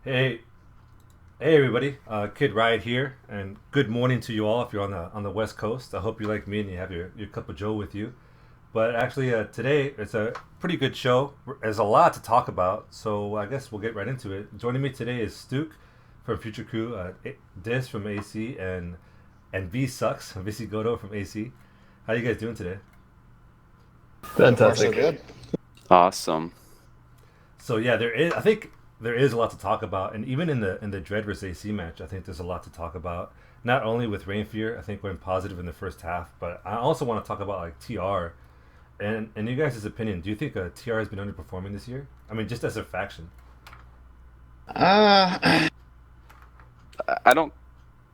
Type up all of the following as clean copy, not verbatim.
Hey, hey everybody, kidRiot here, and good morning to you all if you're on the West Coast. I hope you're like me and you have your cup of Joe with you. But actually, today it's a pretty good show. There's a lot to talk about, so I guess we'll get right into it. Joining me today is Stuke from Future Crew, Dis from AC, and V Sucks Visigodo from AC. How you guys doing today? So far, so Fantastic. good. Awesome. So yeah, there is. I think there is a lot to talk about, and even in the Dread versus AC match, I think there's a lot to talk about. Not only with Rain Fear, I think went positive in the first half, but I also want to talk about like TR and you guys' opinion. Do you think TR has been underperforming this year? I mean, just as a faction. Uh, I don't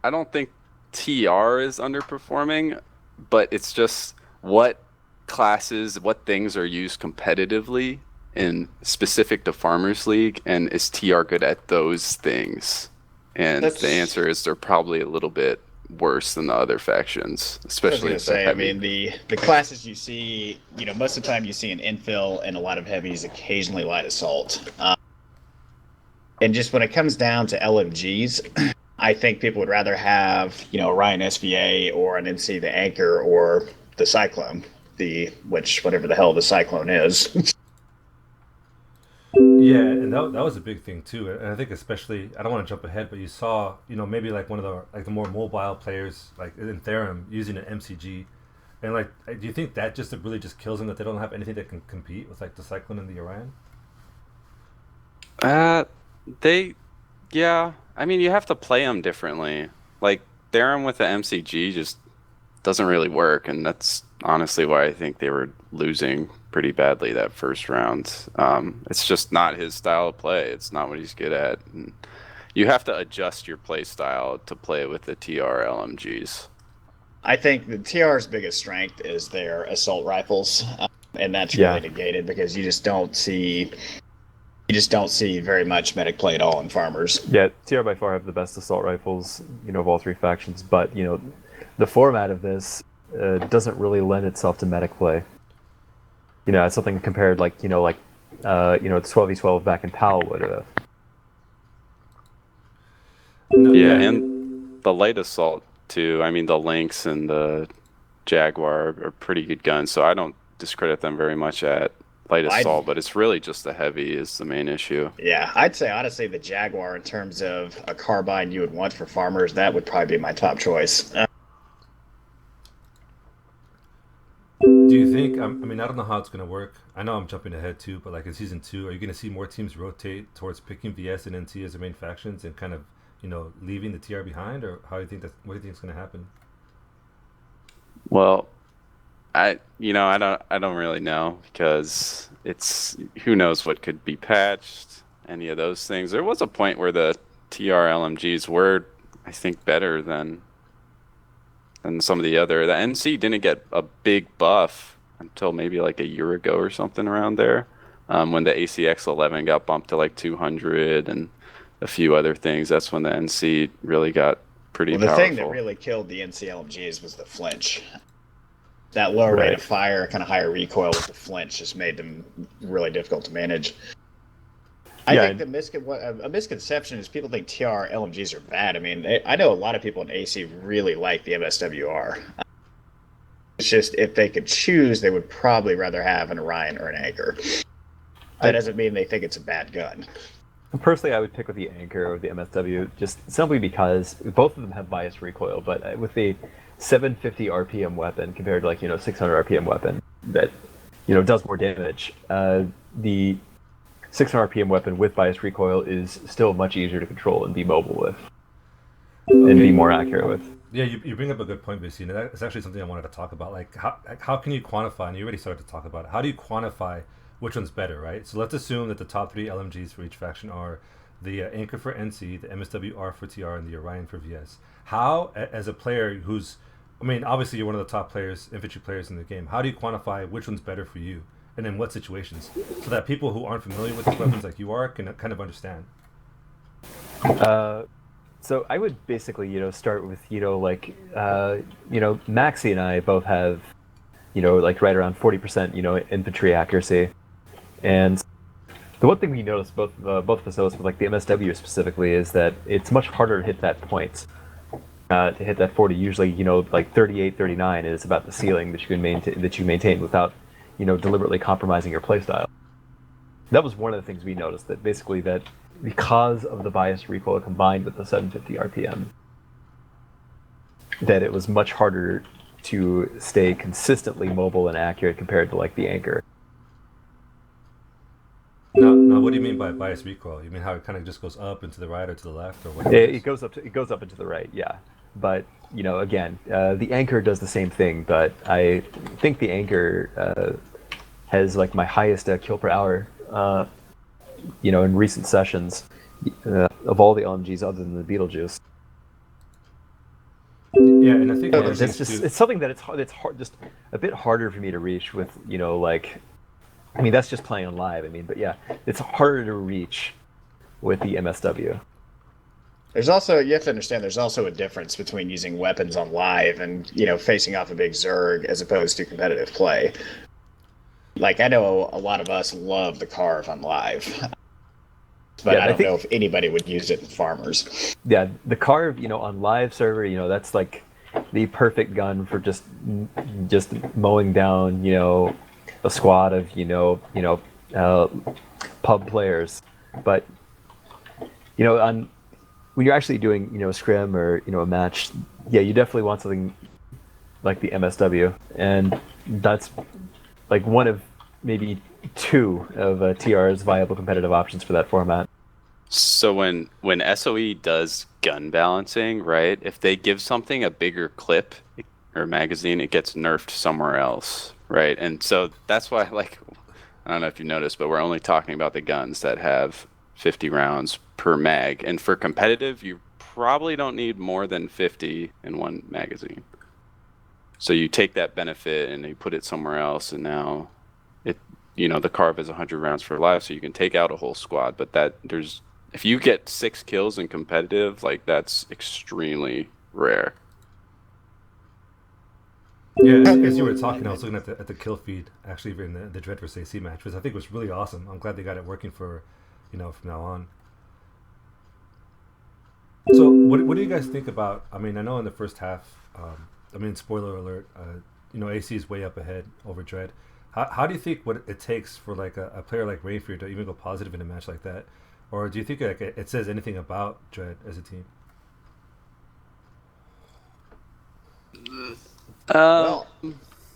I don't think TR is underperforming, but it's just what classes, what things are used competitively in specific to Farmers League, and is TR good at those things? And the that's answer is they're probably a little bit worse than the other factions, what I was especially gonna at the say. I heavy. mean, the classes you see, most of the time you see an infill and a lot of heavies, occasionally light assault. And just when it comes down to LMGs, I think people would rather have, Ryan SVA or an NC the Anchor or the Cyclone, whatever the hell the Cyclone is. Yeah, and that was a big thing too. And I think especially, I don't want to jump ahead, but you saw, maybe like one of the more mobile players like in Therum using an MCG. And like, do you think that just really just kills them that they don't have anything that can compete with like the Cyclone and the Orion? Uh, they, yeah. I mean, you have to play them differently. Like Theron with the MCG just doesn't really work, and that's honestly why I think they were losing pretty badly that first round. It's just not his style of play. It's not what he's good at. And you have to adjust your play style to play with the TR LMGs. I think the TR's biggest strength is their assault rifles, and that's Yeah. really negated because you just don't see very much medic play at all in farmers. Yeah, TR by far have the best assault rifles, of all three factions, but, the format of this doesn't really lend itself to medic play. It's something compared it's 12v12 back in PAL would have. No, Yeah, yeah, and the light assault too. I mean, the Lynx and the Jaguar are pretty good guns, so I don't discredit them very much at light I'd, assault, but it's really just the heavy is the main issue. yeah, I'd say honestly the Jaguar in terms of a carbine you would want for farmers, that would probably be my top choice. do you think? I mean, I don't know how it's gonna work. I know I'm jumping ahead too, but like in season two, are you gonna see more teams rotate towards picking VS and NT as their main factions and kind of leaving the TR behind, or how do you think that? What do you think is gonna happen? Well, I don't really know because it's who knows what could be patched, any of those things. There was a point where the TR LMGs were, I think, better than some of the other. The NC didn't get a big buff until maybe like a year ago or something around there, when the ACX 11 got bumped to like 200 and a few other things. That's when the NC really got pretty Well, the thing that powerful. really killed the NCLMGs was the flinch. That lower rate Right. of fire, kind of higher recoil with the flinch, just made them really difficult to manage. I Yeah, think a misconception is people think TR LMGs are bad. I mean, I know a lot of people in AC really like the MSWR. It's just if they could choose, they would probably rather have an Orion or an Anchor. That I- doesn't mean they think it's a bad gun. Personally, I would pick with the Anchor or the MSW, just simply because both of them have biased recoil, but with the 750 RPM weapon compared to 600 RPM weapon that does more damage, the 600 RPM weapon with biased recoil is still much easier to control and be mobile with and be Okay. more accurate with. Yeah, you bring up a good point, Vici. And that's actually something I wanted to talk about. Like, how can you quantify? And you already started to talk about it. How do you quantify which one's better, right? So let's assume that the top three LMGs for each faction are the Anchor for NC, the MSWR for TR, and the Orion for VS. How, as a player who's, I mean, obviously you're one of the top players, infantry players in the game. How do you quantify which one's better for you, and in what situations, so that people who aren't familiar with these weapons like you are can kind of understand? Uh, so I would basically, start with, Maxi and I both have, right around 40%, infantry accuracy. And The one thing we noticed, both of us noticed with like the MSW specifically, is that it's much harder to hit that point. To hit that 40, usually, you know, like 38, 39 is about the ceiling that you can maintain without, you know, deliberately compromising your playstyle. That was one of the things we noticed, that basically that because of the biased recoil combined with the 750 RPM, that it was much harder to stay consistently mobile and accurate compared to like the anchor. Now, what do you mean by bias recoil? You mean how it kind of just goes up and to the right or to the left or whatever? It goes up and to the right, yeah. But you know, again, the anchor does the same thing. But I think the anchor has like my highest kill per hour. You know, in recent sessions of all the LMGs other than the Beetlejuice. Yeah, and I think it's something that it's hard, just a bit harder for me to reach with, you know, like, I mean, that's just playing on live. I mean, but yeah, it's harder to reach with the MSW. There's also, you have to understand, there's also a difference between using weapons on live and, you know, facing off a big Zerg as opposed to competitive play. Like, I know a lot of us love the Carve on live, but yeah, I don't know if anybody would use it in farmers. Yeah, the Carve, you know, on live server, you know, that's like the perfect gun for just mowing down, you know, a squad of, pub players. But, you know, when you're actually doing, you know, a scrim or, you know, a match, yeah, you definitely want something like the MSW, and that's like one of maybe two of TR's viable competitive options for that format. So when SOE does gun balancing, right, if they give something a bigger clip or magazine, it gets nerfed somewhere else, right? And so that's why, like, I don't know if you noticed, but we're only talking about the guns that have 50 rounds per mag. And for competitive, you probably don't need more than 50 in one magazine. So you take that benefit and you put it somewhere else, and now it, you know, the Carve is 100 rounds for live, so you can take out a whole squad. But if you get 6 kills in competitive, like, that's extremely rare. Yeah, as you were talking, I was looking at the kill feed actually in the Dread vs AC match, which I think was really awesome. I'm glad they got it working for, you know, from now on. So, what do you guys think about? I mean, I know in the first half, I mean, spoiler alert, you know, AC is way up ahead over Dread. How do you think what it takes for like a player like Rainfear to even go positive in a match like that, or do you think like it says anything about Dread as a team? Well,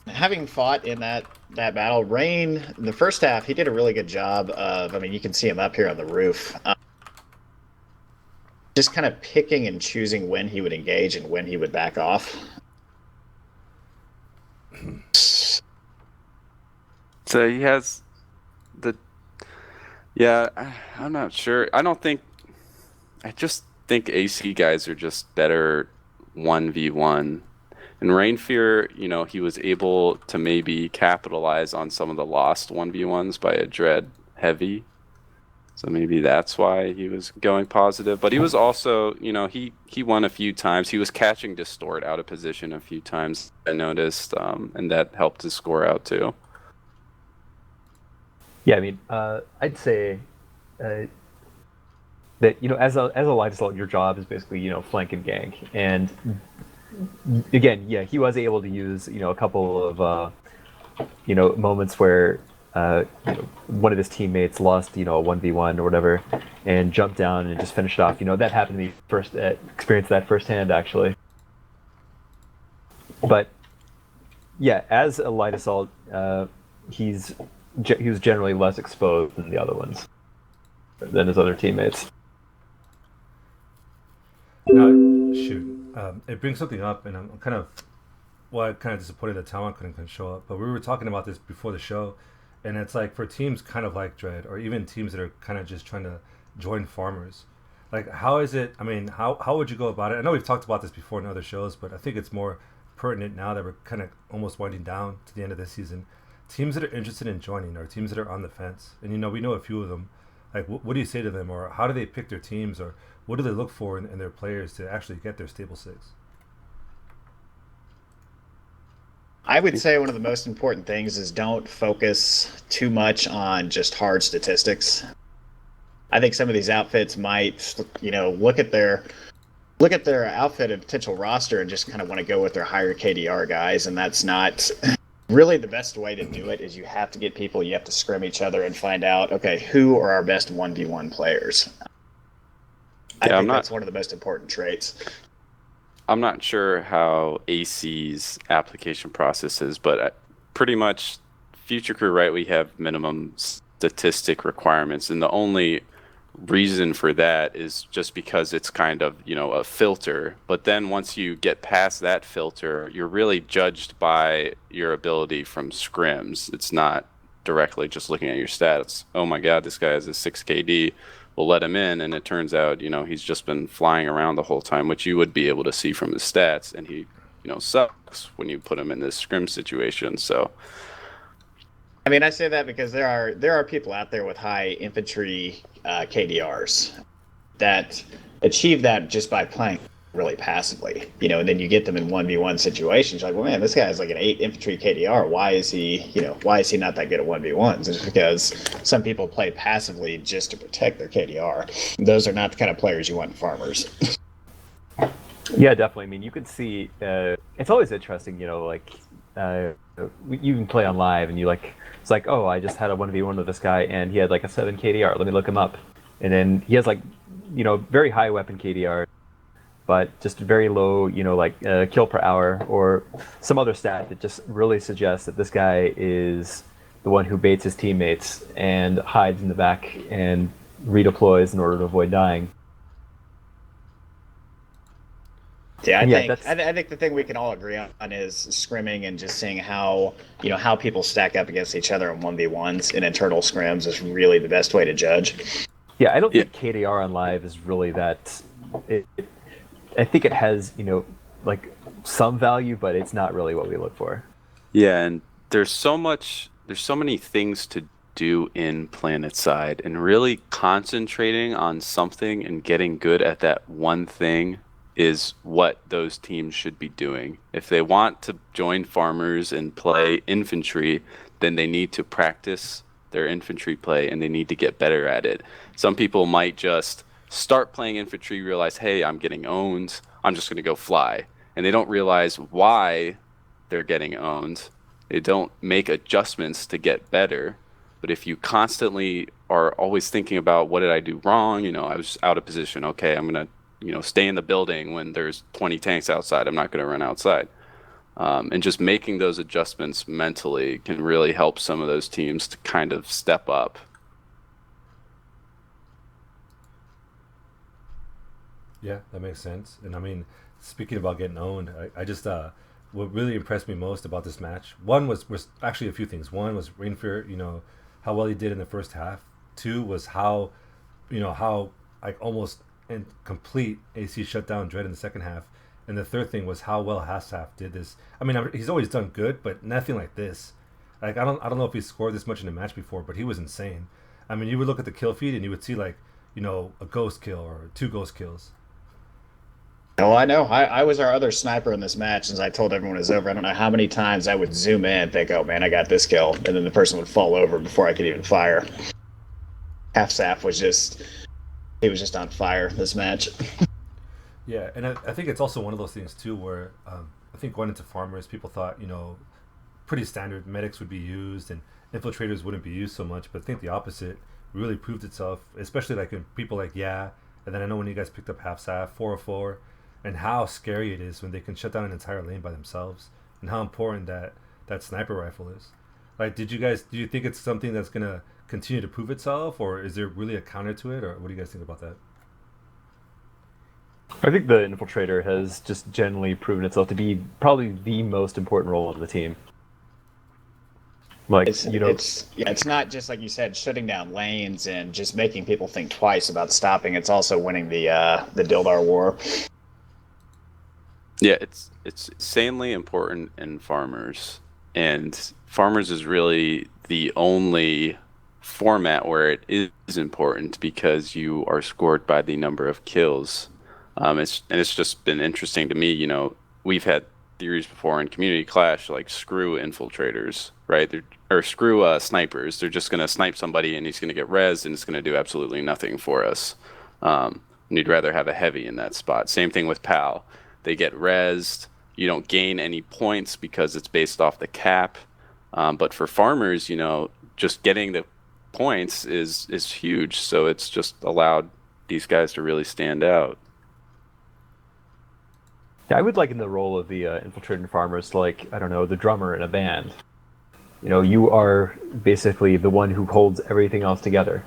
having fought in that battle, Rain, in the first half, he did a really good job of, I mean, you can see him up here on the roof, just kind of picking and choosing when he would engage and when he would back off. So he has I'm not sure. I just think AC guys are just better 1v1. And Rainfear, you know, he was able to maybe capitalize on some of the lost 1v1s by a Dread heavy. So maybe that's why he was going positive. But he was also, you know, he won a few times. He was catching Distort out of position a few times, I noticed, and that helped his score out too. Yeah, I mean, I'd say that, you know, as a light assault, your job is basically, you know, flank and gank. And again, yeah, he was able to use, you know, a couple of, you know, moments where you know, one of his teammates lost, you know, a 1v1 or whatever, and jumped down and just finished it off. You know, that happened to me first, experienced that firsthand, actually. But yeah, as a light assault, he was generally less exposed than the other ones, than his other teammates. Now, shoot, it brings something up, and I'm kind of disappointed that Talon couldn't show up. But we were talking about this before the show, and it's like for teams kind of like Dread, or even teams that are kind of just trying to join farmers, like how is it? I mean, how would you go about it? I know we've talked about this before in other shows, but I think it's more pertinent now that we're kind of almost winding down to the end of this season. Teams that are interested in joining, or teams that are on the fence, and you know, we know a few of them. Like, what do you say to them, or how do they pick their teams, or what do they look for in their players to actually get their stable 6? I would say one of the most important things is don't focus too much on just hard statistics. I think some of these outfits might, look at their outfit and potential roster and just kind of want to go with their higher KDR guys, and that's not really the best way to do it. Is you have to get people, you have to scrim each other and find out, okay, who are our best 1v1 players. I think that's one of the most important traits. I'm not sure how AC's application process is, but pretty much Future Crew, right, we have minimum statistic requirements, and the only reason for that is just because it's kind of, a filter. But then once you get past that filter, you're really judged by your ability from scrims. It's not directly just looking at your stats. Oh my god, this guy has a 6 KD, we'll let him in, and it turns out, he's just been flying around the whole time, which you would be able to see from his stats, and he, sucks when you put him in this scrim situation. So I mean, I say that because there are people out there with high infantry KDRs that achieve that just by playing really passively, and then you get them in 1v1 situations. You're like, well, man, this guy has like an 8 infantry KDR. Why is he not that good at 1v1s? It's because some people play passively just to protect their KDR. Those are not the kind of players you want in farmers. Yeah, definitely. I mean, you could see, it's always interesting, you can play on live and it's like, oh, I just had a 1v1 with this guy and he had like a 7 KDR. Let me look him up. And then he has like, very high weapon KDR, but just very low, kill per hour or some other stat that just really suggests that this guy is the one who baits his teammates and hides in the back and redeploys in order to avoid dying. Yeah, I think the thing we can all agree on is scrimming and just seeing how people stack up against each other in 1v1s and internal scrims is really the best way to judge. Yeah, I don't think KDR on live is really that. I think it has some value, but it's not really what we look for. Yeah, and there's so many things to do in Planetside, and really concentrating on something and getting good at that one thing is what those teams should be doing. If they want to join farmers and play infantry, then they need to practice their infantry play and they need to get better at it. Some people might just start playing infantry, realize, hey, I'm getting owned, I'm just going to go fly. And they don't realize why they're getting owned. They don't make adjustments to get better. But if you constantly are always thinking about, what did I do wrong? I was out of position. Okay, I'm going to stay in the building when there's 20 tanks outside. I'm not going to run outside. And just making those adjustments mentally can really help some of those teams to kind of step up. Yeah, that makes sense. And I mean, speaking about getting owned, I just what really impressed me most about this match, one was actually a few things. One was Rainfear, how well he did in the first half. Two was how like almost and complete AC shut down Dread in the second half. And the third thing was how well Hassaf did this. I mean, he's always done good, but nothing like this. Like I don't know if he scored this much in a match before, but he was insane. I mean, you would look at the kill feed and you would see like, a ghost kill or 2 ghost kills. Oh, I know. I was our other sniper in this match, as I told everyone it was over. I don't know how many times I would zoom in and think, oh man, I got this kill, and then the person would fall over before I could even fire. Hassaf was just on fire this match. Yeah, and I think it's also one of those things too where I think going into farmers, people thought, pretty standard medics would be used and infiltrators wouldn't be used so much, but I think the opposite really proved itself, especially like in people like and then I know when you guys picked up Hassaf, 404, and how scary it is when they can shut down an entire lane by themselves, and how important that sniper rifle is. Like, do you think it's something that's gonna continue to prove itself, or is there really a counter to it, or what do you guys think about that? I think the infiltrator has just generally proven itself to be probably the most important role of the team. Like, it's not just like you said, shutting down lanes and just making people think twice about stopping. It's also winning the Dildar war. Yeah, it's insanely important in farmers, and farmers is really the only format where it is important because you are scored by the number of kills. It's just been interesting to me. We've had theories before in Community Clash, like screw infiltrators, right? Or screw snipers. They're just gonna snipe somebody and he's gonna get rezzed and it's gonna do absolutely nothing for us. And you'd rather have a heavy in that spot. Same thing with PAL. They get rezzed. You don't gain any points because it's based off the cap. But for farmers, just getting the points is huge. So it's just allowed these guys to really stand out. Yeah, I would liken the role of the infiltrating farmers to, like, I don't know, the drummer in a band. You are basically the one who holds everything else together.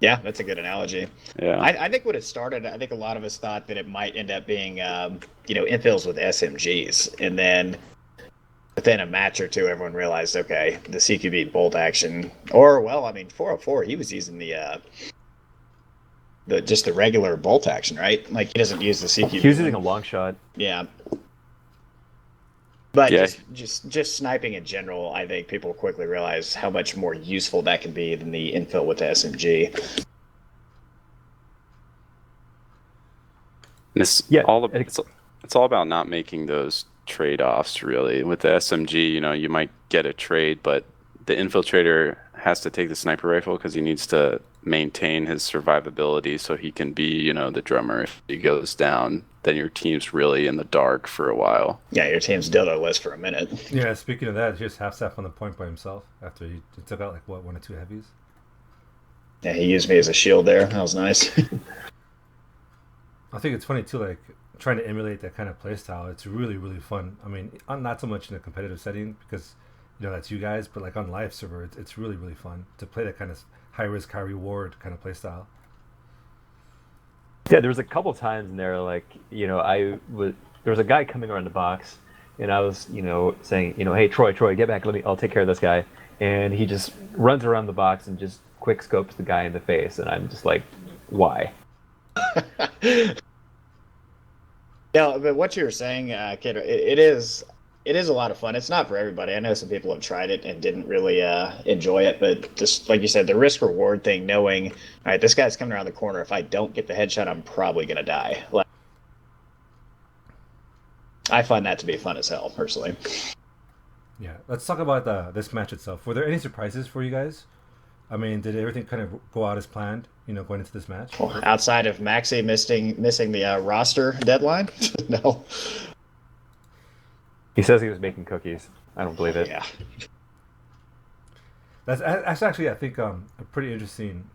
Yeah, that's a good analogy. Yeah. I think when it started, I think a lot of us thought that it might end up being, infills with SMGs. And then within a match or two, everyone realized, okay, the CQB bolt action, or, 404, he was using the regular bolt action, right? Like, he doesn't use the CQB. He was using a long shot. Yeah. But Yeah. just sniping in general, I think people quickly realize how much more useful that can be than the infill with the SMG. And it's all about not making those trade-offs, really. With the SMG, you might get a trade, but the infiltrator has to take the sniper rifle because he needs to maintain his survivability so he can be, the drummer. If he goes down, then your team's really in the dark for a while. Yeah, your team's dildo-less for a minute. Yeah, speaking of that, here's Half-Staff on the point by himself after he took out, one or two heavies. Yeah, he used me as a shield there. That was nice. I think it's funny, too, trying to emulate that kind of playstyle. It's really, really fun. I mean, not so much in a competitive setting because, that's you guys, but, on live server, it's really, really fun to play that kind of high-risk, high-reward kind of playstyle. Yeah, there was a couple times in there, there was a guy coming around the box, and I was, saying, hey, Troy, get back, I'll take care of this guy. And he just runs around the box and just quick scopes the guy in the face, and I'm just like, why? Yeah, but what you were saying, Kid, it is a lot of fun. It's not for everybody. I know some people have tried it and didn't really enjoy it, but just like you said, the risk-reward thing, knowing, all right, this guy's coming around the corner. If I don't get the headshot, I'm probably going to die. I find that to be fun as hell, personally. Yeah, let's talk about this match itself. Were there any surprises for you guys? I mean, did everything kind of go out as planned, going into this match? Well, outside of Maxi missing the roster deadline? No. He says he was making cookies. I don't believe it. Yeah. That's actually, I think, a pretty interesting,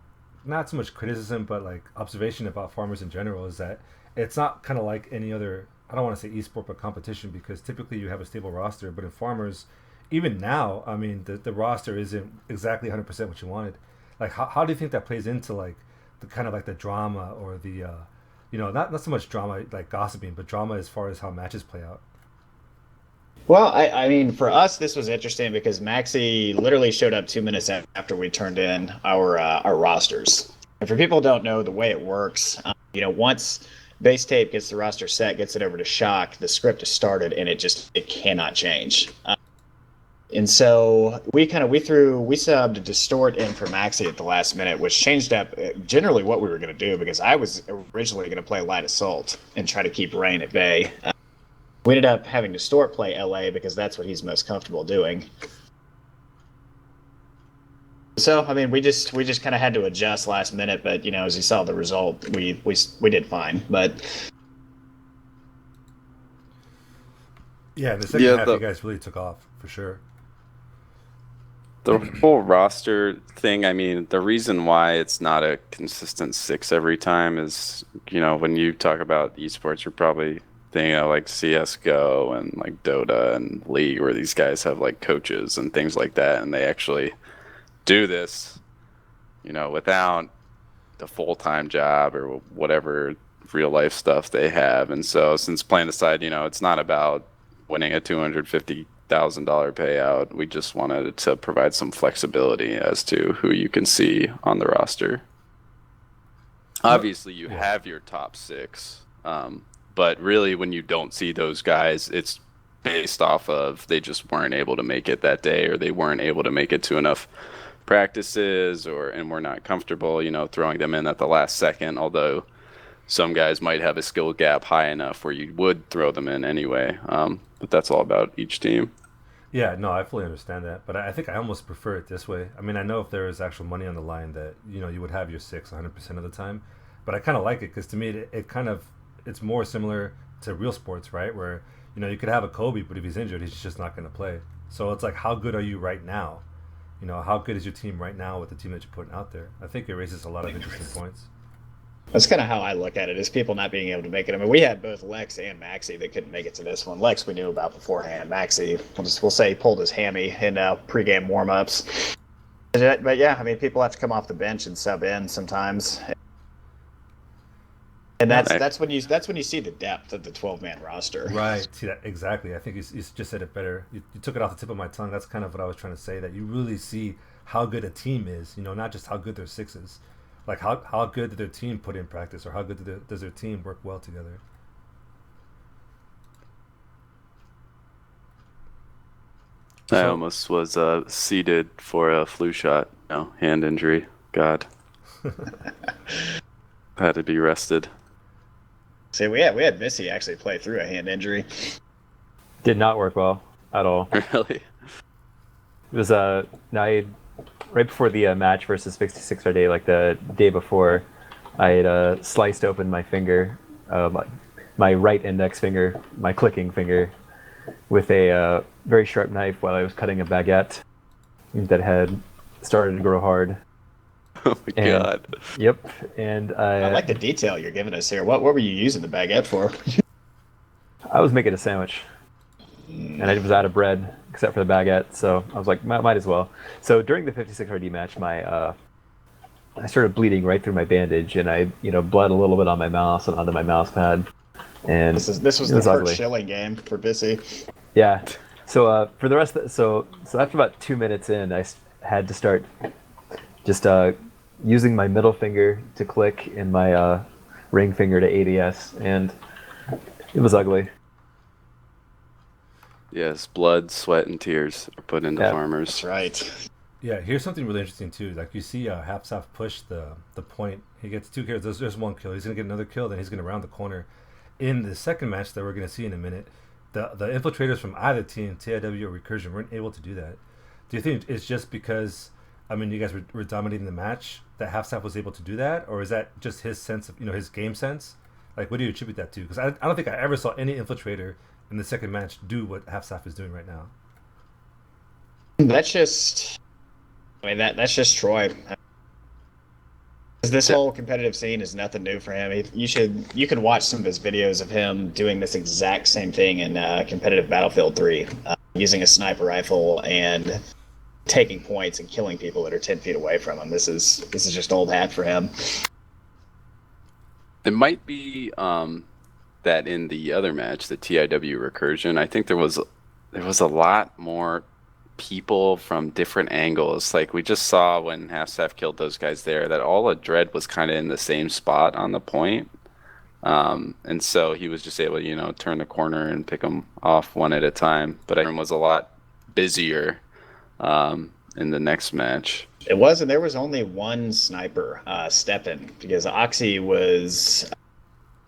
not so much criticism, but observation about farmers in general is that it's not kind of like any other, I don't want to say esport, but competition, because typically you have a stable roster, but in farmers, even now, I mean, the roster isn't exactly 100% what you wanted. How do you think that plays into the kind of the drama or the, not so much drama like gossiping, but drama as far as how matches play out? Well, I mean, for us, this was interesting because Maxi literally showed up 2 minutes after we turned in our rosters. And for people who don't know the way it works, once Base Tape gets the roster set, gets it over to Shock, the script is started, and it cannot change. And so we subbed Distort in for Maxi at the last minute, which changed up generally what we were going to do because I was originally going to play Light Assault and try to keep Rain at bay. We ended up having Distort play LA because that's what he's most comfortable doing. So, I mean, we just kind of had to adjust last minute, but as you saw the result, we did fine. But yeah, in the second half, you guys really took off for sure. The whole roster thing, I mean, the reason why it's not a consistent 6 every time is, when you talk about esports, you're probably thinking of CSGO and Dota and League, where these guys have coaches and things like that, and they actually do this, without the full-time job or whatever real life stuff they have. And so since Planetside, it's not about winning a $250,000 payout. We just wanted to provide some flexibility as to who you can see on the roster. Obviously, you have your top 6, but really when you don't see those guys, it's based off of they just weren't able to make it that day, or they weren't able to make it to enough practices, and we're not comfortable, throwing them in at the last second. Although some guys might have a skill gap high enough where you would throw them in anyway. But that's all about each team. Yeah, no, I fully understand that, but I think I almost prefer it this way. I mean, I know if there is actual money on the line that you would have your six 100% of the time, but I kind of like it because to me it kind of it's more similar to real sports, right? Where you could have a Kobe, but if he's injured, he's just not going to play. So it's like, how good are you right now? How good is your team right now with the team that you're putting out there? I think it raises a lot of interesting points. That's kind of how I look at it, is people not being able to make it. I mean, we had both Lex and Maxi that couldn't make it to this one. Lex we knew about beforehand. Maxi, we'll say he pulled his hammy in pregame warm-ups. But yeah, I mean, people have to come off the bench and sub in sometimes. And that's when you see the depth of the 12-man roster. Right. See that exactly. I think you just said it better. You took it off the tip of my tongue. That's kind of what I was trying to say. That you really see how good a team is. Not just how good their six is. Like how good did their team put in practice, or how good does their team work well together? I almost was seeded for a flu shot. Hand injury. God. Had to be rested. See, we had Missy actually play through a hand injury. Did not work well at all. Really? It was right before the match versus 56RD, like the day before, I had sliced open my finger, my right index finger, my clicking finger, with a very sharp knife while I was cutting a baguette that had started to grow hard. Oh my God. Yep, and I like the detail you're giving us here. What were you using the baguette for? I was making a sandwich, and I was out of bread except for the baguette, so I was like, might as well. So during the 56RD match, I started bleeding right through my bandage, and I bled a little bit on my mouse and onto my mouse pad. And this was the first Schilling game for Bissy. Yeah. So for the rest, so after about 2 minutes in, I had to start just using my middle finger to click and my ring finger to ADS, and it was ugly. Yes, blood, sweat, and tears are put into farmers. That's right. Yeah, here's something really interesting too. Like you see Hapsaf push the point. He gets 2 kills. There's 1 kill. He's going to get another kill. Then he's going to round the corner. In the second match that we're going to see in a minute, the infiltrators from either team, TIW or Recursion, weren't able to do that. Do you think it's just because, you guys were dominating the match, that Hapsaf was able to do that? Or is that just his sense of, his game sense? Like, what do you attribute that to? Because I don't think I ever saw any infiltrator in the second match do what Hapsaf is doing right now. That's just... that's just Troy. This whole competitive scene is nothing new for him. You could watch some of his videos of him doing this exact same thing in competitive Battlefield 3, using a sniper rifle and taking points and killing people that are 10 feet away from him. This is just old hat for him. It might be that in the other match, the TIW Recursion, I think there was a lot more people from different angles. Like we just saw when Half-Staff killed those guys there, that all of Dread was kind of in the same spot on the point. And so he was just able to, turn the corner and pick them off one at a time. But Atherum was a lot busier in the next match. It was, and there was only one sniper, Steppen, because Oxy was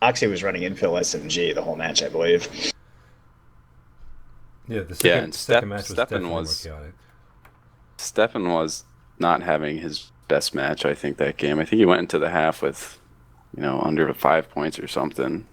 running infill SMG the whole match, I believe. Yeah, the second match was definitely more chaotic. Steppen was not having his best match, I think, that game. I think he went into the half with, under 5 points or something.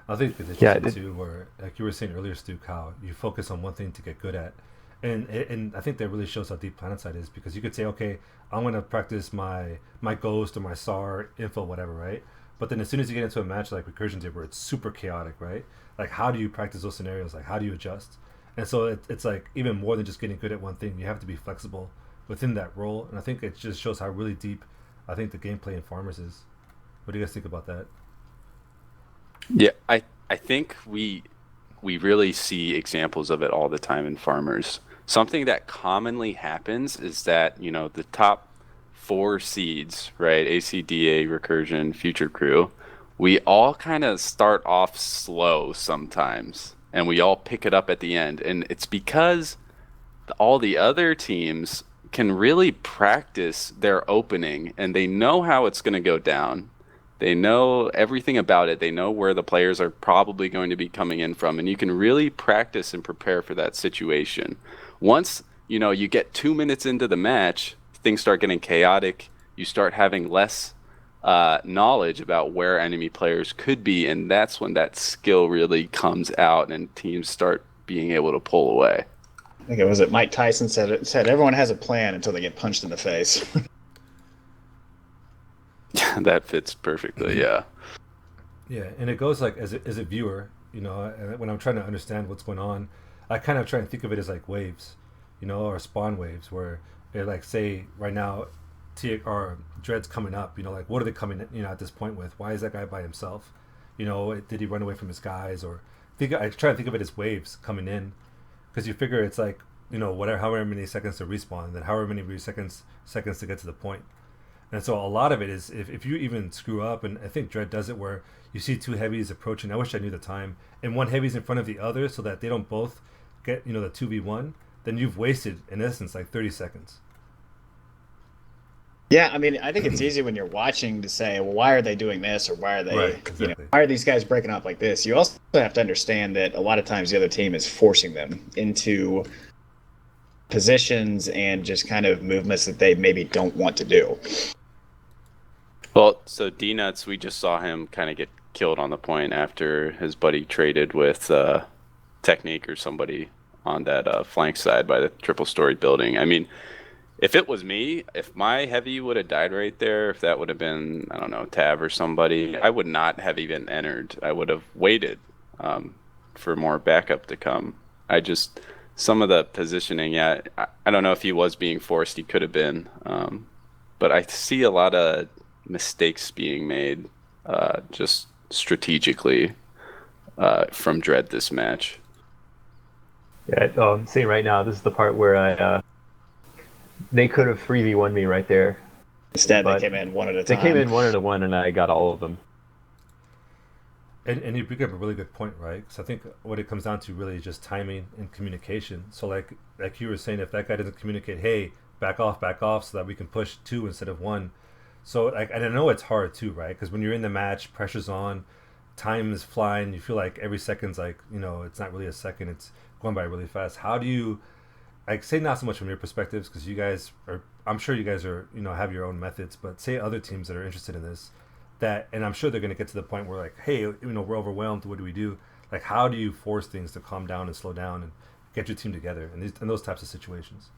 I think it's interesting too, where, like you were saying earlier, Stuke, how you focus on one thing to get good at. And I think that really shows how deep Planetside is, because you could say, okay, I'm going to practice my Ghost or my SAR, info, whatever, right? But then as soon as you get into a match like Recursion did, where it's super chaotic, right? Like, how do you practice those scenarios? Like, how do you adjust? And so it's like, even more than just getting good at one thing, you have to be flexible within that role. And I think it just shows how really deep I think the gameplay in Farmers is. What do you guys think about that? Yeah, I think we really see examples of it all the time in Farmers. Something that commonly happens is that, the top 4 seeds, right? ACDA, Recursion, Future Crew, we all kind of start off slow sometimes, and we all pick it up at the end. And it's because all the other teams can really practice their opening, and they know how it's going to go down. They know everything about it. They know where the players are probably going to be coming in from, and you can really practice and prepare for that situation. Once, you get 2 minutes into the match, things start getting chaotic. You start having less knowledge about where enemy players could be, and that's when that skill really comes out and teams start being able to pull away. I think it Mike Tyson said everyone has a plan until they get punched in the face. That fits perfectly, yeah. Yeah, and it goes like as a viewer, when I'm trying to understand what's going on, I kind of try and think of it as like waves, or spawn waves, where they're like, say right now, or Dread's coming up, like what are they coming, at this point with? Why is that guy by himself? Did he run away from his guys? Or I try to think of it as waves coming in, because you figure it's like, however many seconds to respawn, and then however many seconds to get to the point. And so a lot of it is if you even screw up, and I think Dread does it where you see two heavies approaching. I wish I knew the time, and one heavy's in front of the other so that they don't both get the 2v1. Then you've wasted in essence like 30 seconds. Yeah, I mean, I think it's easy when you're watching to say, well, why are they doing this, or why are they, right, exactly. Why are these guys breaking up like this? You also have to understand that a lot of times the other team is forcing them into positions and just kind of movements that they maybe don't want to do. Well, so D-Nuts, we just saw him kind of get killed on the point after his buddy traded with Technique or somebody on that flank side by the triple-story building. I mean, if it was me, if my heavy would have died right there, if that would have been, I don't know, Tav or somebody, I would not have even entered. I would have waited for more backup to come. Some of the positioning, I don't know if he was being forced, he could have been. But I see a lot of mistakes being made just strategically from Dread this match. Yeah, I'm seeing right now, this is the part where they could have 3v1 me right there. Instead, they came in one at a time. They came in one at a one, and I got all of them. And you bring up a really good point, right? Because I think what it comes down to really is just timing and communication. So like you were saying, if that guy doesn't communicate, hey, back off, so that we can push 2 instead of 1. So and I know it's hard too, right? Because when you're in the match, pressure's on, time is flying. You feel like every second's like, it's not really a second. It's going by really fast. How do you, say not so much from your perspectives, because you guys are, I'm sure you guys are, have your own methods, but say other teams that are interested in this, and I'm sure they're going to get to the point where like, hey, we're overwhelmed. What do we do? Like, how do you force things to calm down and slow down and get your team together in those types of situations?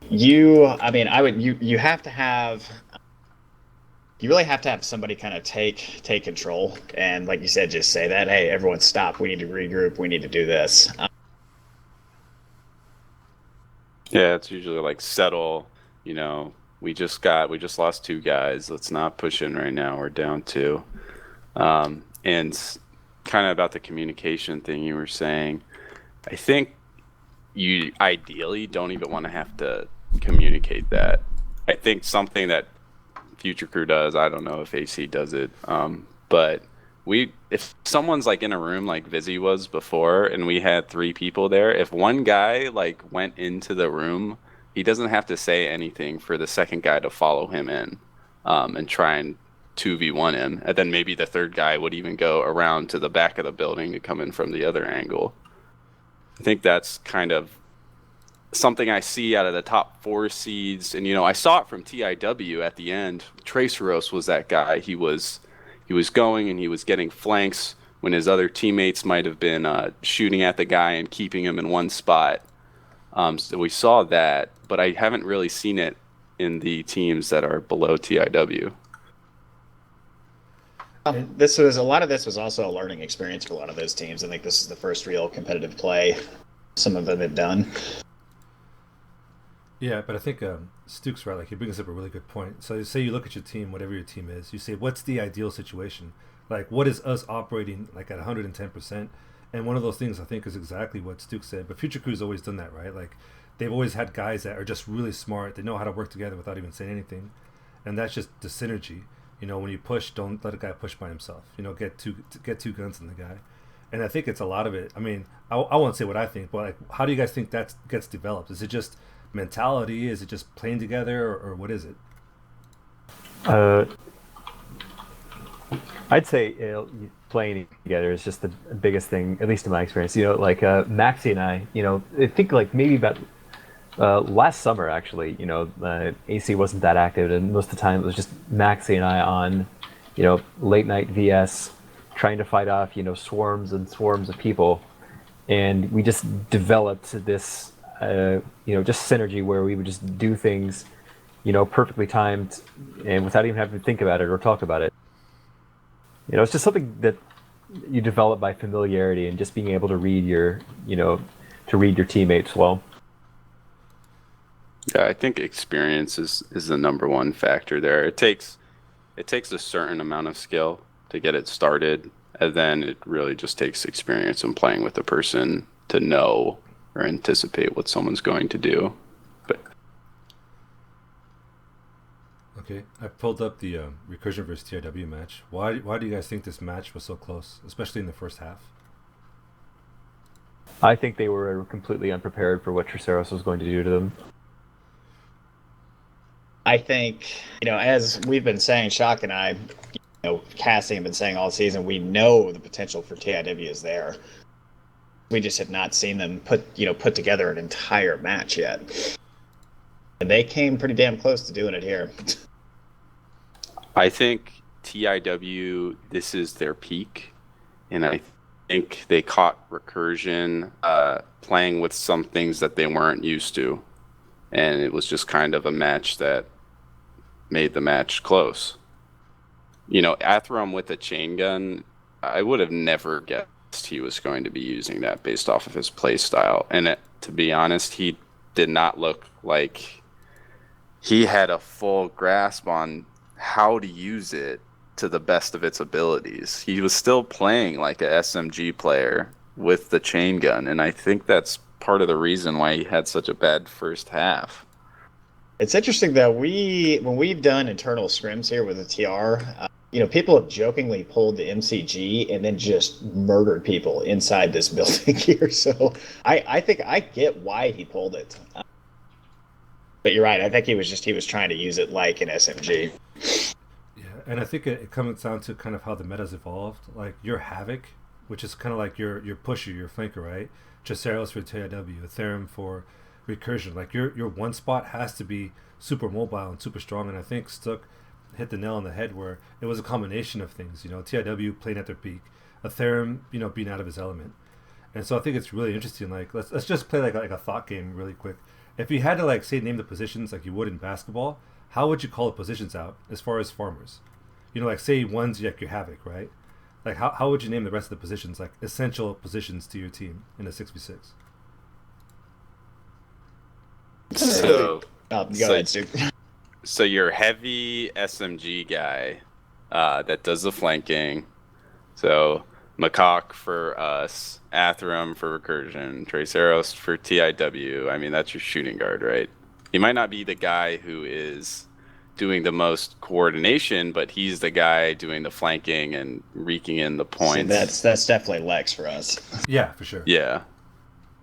You have to have, you really have to have somebody kind of take control, and like you said, just say that, hey, everyone stop, we need to regroup, we need to do this. Yeah, it's usually like settle, we just lost 2 guys, let's not push in right now, we're down 2. And kind of about the communication thing you were saying, I think you ideally don't even want to have to communicate that. I think something that Future Crew does, I don't know if AC does it, but if someone's like in a room like Visi was before and we had 3 people there, if one guy like went into the room, he doesn't have to say anything for the second guy to follow him in and try and 2v1 him, and then maybe the third guy would even go around to the back of the building to come in from the other angle. I think that's kind of something I see out of the top 4 seeds, and I saw it from TIW at the end. Traceros was that guy. He was going and he was getting flanks when his other teammates might have been shooting at the guy and keeping him in one spot. So we saw that, but I haven't really seen it in the teams that are below TIW. A lot of this was also a learning experience for a lot of those teams. I think this is the first real competitive play some of them have done. Yeah, but I think Stuke's right. Like, he brings up a really good point. So say you look at your team, whatever your team is, you say, what's the ideal situation? Like, what is us operating like at 110%? And one of those things I think is exactly what Stuke said. But Future Crew's always done that, right? Like, they've always had guys that are just really smart. They know how to work together without even saying anything. And that's just the synergy. When you push, don't let a guy push by himself. Get two guns on the guy. and I think it's a lot of it. I mean, I won't say what I think, but like, how do you guys think that gets developed? Is it just mentality? Is it just playing together, or what is it? Uh, I'd say playing together is just the biggest thing, at least in my experience. Like Maxie and I, I think like maybe about last summer actually, AC wasn't that active, and most of the time it was just Maxie and I on, late night VS, trying to fight off, swarms and swarms of people, and we just developed this, just synergy where we would just do things, perfectly timed, and without even having to think about it or talk about it. It's just something that you develop by familiarity and just being able to read your teammates well. Yeah, I think experience is the number one factor there. It takes a certain amount of skill to get it started, and then it really just takes experience in playing with the person to know or anticipate what someone's going to do. But Okay, I pulled up the Recursion versus TIW match. Why do you guys think this match was so close, especially in the first half? I think they were completely unprepared for what Traceros was going to do to them. I think, as we've been saying, Shock and I, Cassie have been saying all season, we know the potential for TIW is there. We just have not seen them put together an entire match yet. And they came pretty damn close to doing it here. I think TIW, this is their peak, and I think they caught Recursion playing with some things that they weren't used to, and it was just kind of a match that made the match close. Atherum with a chain gun, I would have never guessed he was going to be using that based off of his play style, and to be honest, he did not look like he had a full grasp on how to use it to the best of its abilities. He was still playing like a SMG player with the chain gun, and I think that's part of the reason why he had such a bad first half. It's interesting that when we've done internal scrims here with the TR, people have jokingly pulled the MCG and then just murdered people inside this building here. So I think I get why he pulled it. But you're right. I think he was trying to use it like an SMG. Yeah, and I think it comes down to kind of how the meta's evolved. Like your Havoc, which is kind of like your pusher, your flanker, right? Traceros for TIW, Atherum for Recursion. Like your one spot has to be super mobile and super strong. And I think Stuke hit the nail on the head where it was a combination of things. TIW playing at their peak, Atherum, being out of his element. And so I think it's really interesting. Like let's just play like a thought game really quick. If you had to like say name the positions like you would in basketball, how would you call the positions out as far as farmers? Like say one's like your Havoc, right? Like how would you name the rest of the positions, like essential positions to your team in a 6v6? Go ahead, Stu. So your heavy SMG guy that does the flanking. So Macaque for us, Atherum for Recursion, Traceros for TIW. I mean, that's your shooting guard, right? He might not be the guy who is doing the most coordination, but he's the guy doing the flanking and reeking in the points. So that's definitely Lex for us. Yeah, for sure. Yeah.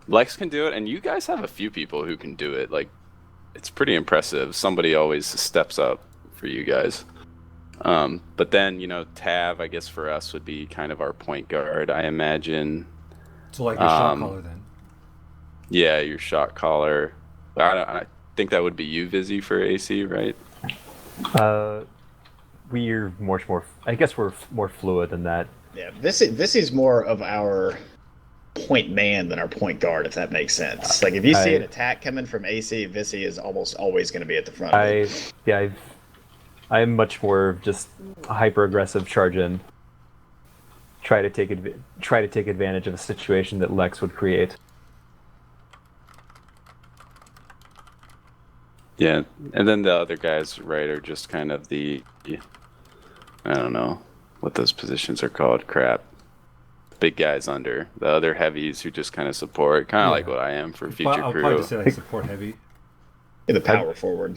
Lex can do it, and you guys have a few people who can do it. Like, it's pretty impressive. Somebody always steps up for you guys. But then, Tav, I guess for us would be kind of our point guard, I imagine. So like your shot caller then. Yeah, your shot caller. I think that would be you, Vizzy, for AC, right? We're more. I guess we're more fluid than that. Yeah, this is more of our point man than our point guard, if that makes sense. Like if you see an attack coming from AC, Vissy is almost always going to be at the front. I'm much more just hyper aggressive charge in. Try to take advantage of a situation that Lex would create. Yeah, and then the other guys, right, are just kind of I don't know what those positions are called. Crap. Big guys under. The other heavies who just kind of support, kind of like what I am for Future I'll Crew. probably just say like support heavy. Yeah, the power forward.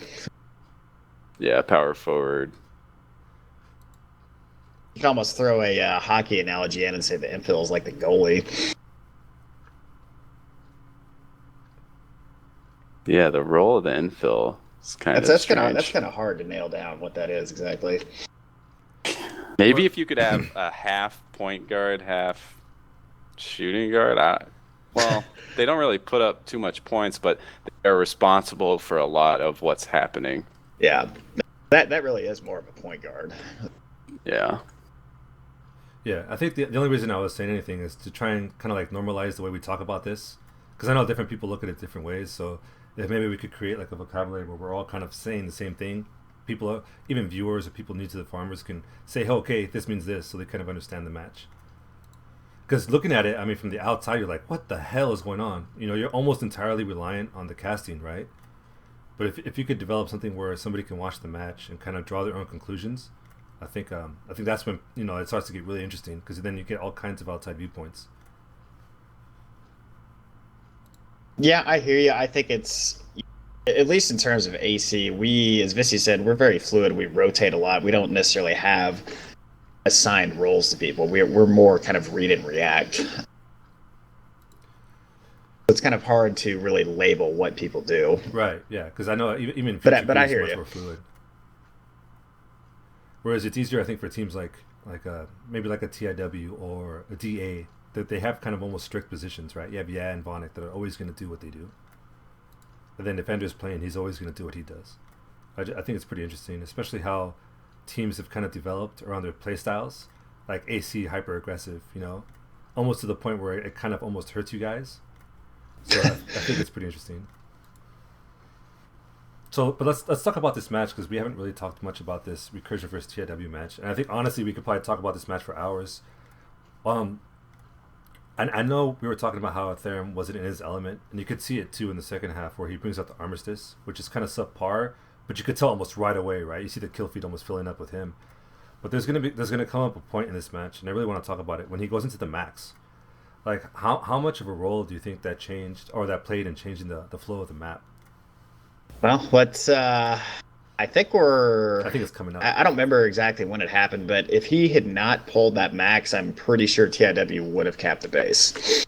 Yeah, power forward. You can almost throw a hockey analogy in and say the infill is like the goalie. Yeah, the role of the infill is kind of strange. That's kind of hard to nail down what that is exactly. Maybe if you could have a half point guard, half shooting guard. Well, they don't really put up too much points, but they're responsible for a lot of what's happening. Yeah, that really is more of a point guard. Yeah. Yeah, I think the only reason I was saying anything is to try and kind of like normalize the way we talk about this, because I know different people look at it different ways. So if maybe we could create like a vocabulary where we're all kind of saying the same thing, people, even viewers or people new to the farmers, can say, oh, okay, this means this, so they kind of understand the match. Because looking at it, I mean, from the outside, you're like, what the hell is going on? You know, you're almost entirely reliant on the casting, right? But if you could develop something where somebody can watch the match and kind of draw their own conclusions, I think that's when, you know, it starts to get really interesting, because then you get all kinds of outside viewpoints. Yeah, I hear you. I think it's, at least in terms of AC, we, as Vissy said, we're very fluid. We rotate a lot. We don't necessarily have assigned roles to people. We're more kind of read and react. It's kind of hard to really label what people do. Right, yeah, because I know even but I hear much you. more fluid. Whereas it's easier, I think, for teams like maybe like a TIW or a DA, that they have kind of almost strict positions, right? You have and Vonic that are always going to do what they do. And then Defender's playing, he's always going to do what he does. I think it's pretty interesting, especially how teams have kind of developed around their play styles, like AC hyper aggressive, you know, almost to the point where it kind of almost hurts you guys. So I think it's pretty interesting. So, but let's talk about this match, because we haven't really talked much about this Recursion versus TIW match, and I think honestly we could probably talk about this match for hours. I know we were talking about how Atherum wasn't in his element, and you could see it too in the second half where he brings out the Armistice, which is kind of subpar, but you could tell almost right away, right? You see the kill feed almost filling up with him. But there's gonna come up a point in this match, and I really want to talk about it, when he goes into the max. Like, how much of a role do you think that changed, or that played in changing the flow of the map? Well, I think it's coming up. I don't remember exactly when it happened, but if he had not pulled that max, I'm pretty sure TIW would have capped the base.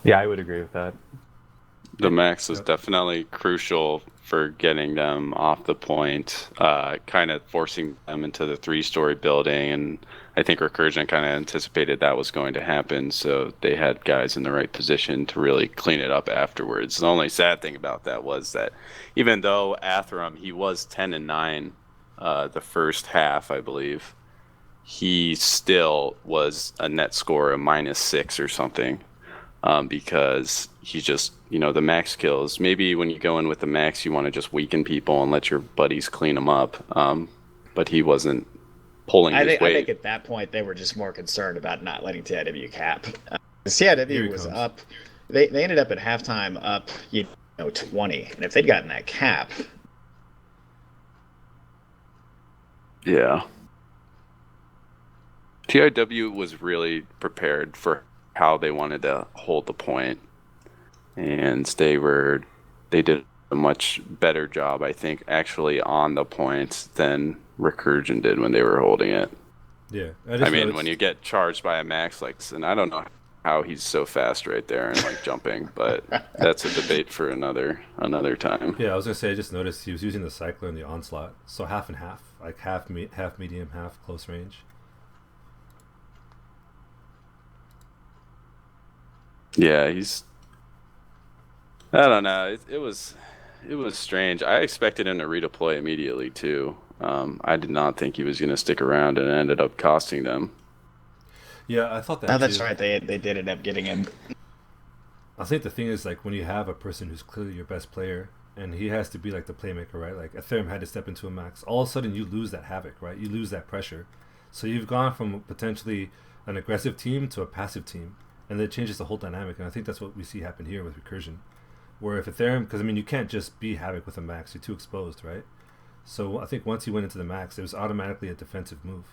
Yeah, I would agree with that. The max is definitely crucial for getting them off the point, kind of forcing them into the 3-story building, and I think Recursion kind of anticipated that was going to happen, so they had guys in the right position to really clean it up afterwards. The only sad thing about that was that even though Atherum, he was 10-9 the first half, I believe, he still was a net score of -6 or something, because he just, you know, the max kills. Maybe when you go in with the max, you want to just weaken people and let your buddies clean them up, but he wasn't pulling his weight. I think at that point they were just more concerned about not letting TIW cap. The TIW was up. They ended up at halftime up, 20, and if they'd gotten that cap, yeah, TIW was really prepared for how they wanted to hold the point, and they did a much better job, I think, actually on the points than Recursion did when they were holding it. Yeah, I mean, when you get charged by a max like, and I don't know how he's so fast right there and like jumping, but that's a debate for another time. Yeah, I was gonna say, I just noticed he was using the Cycler and the Onslaught, so half and half, like half medium, half close range. Yeah, I don't know. It was strange. I expected him to redeploy immediately too. I did not think he was going to stick around, and it ended up costing them. Yeah, I thought that. Oh, that's right. They did end up getting him. I think the thing is, like, when you have a person who's clearly your best player, and he has to be like the playmaker, right? Like Atherum had to step into a max. All of a sudden, you lose that havoc, right? You lose that pressure. So you've gone from potentially an aggressive team to a passive team, and it changes the whole dynamic. And I think that's what we see happen here with Recursion, where if Atherum, because I mean, you can't just be havoc with a max. You're too exposed, right? So I think once he went into the max, it was automatically a defensive move.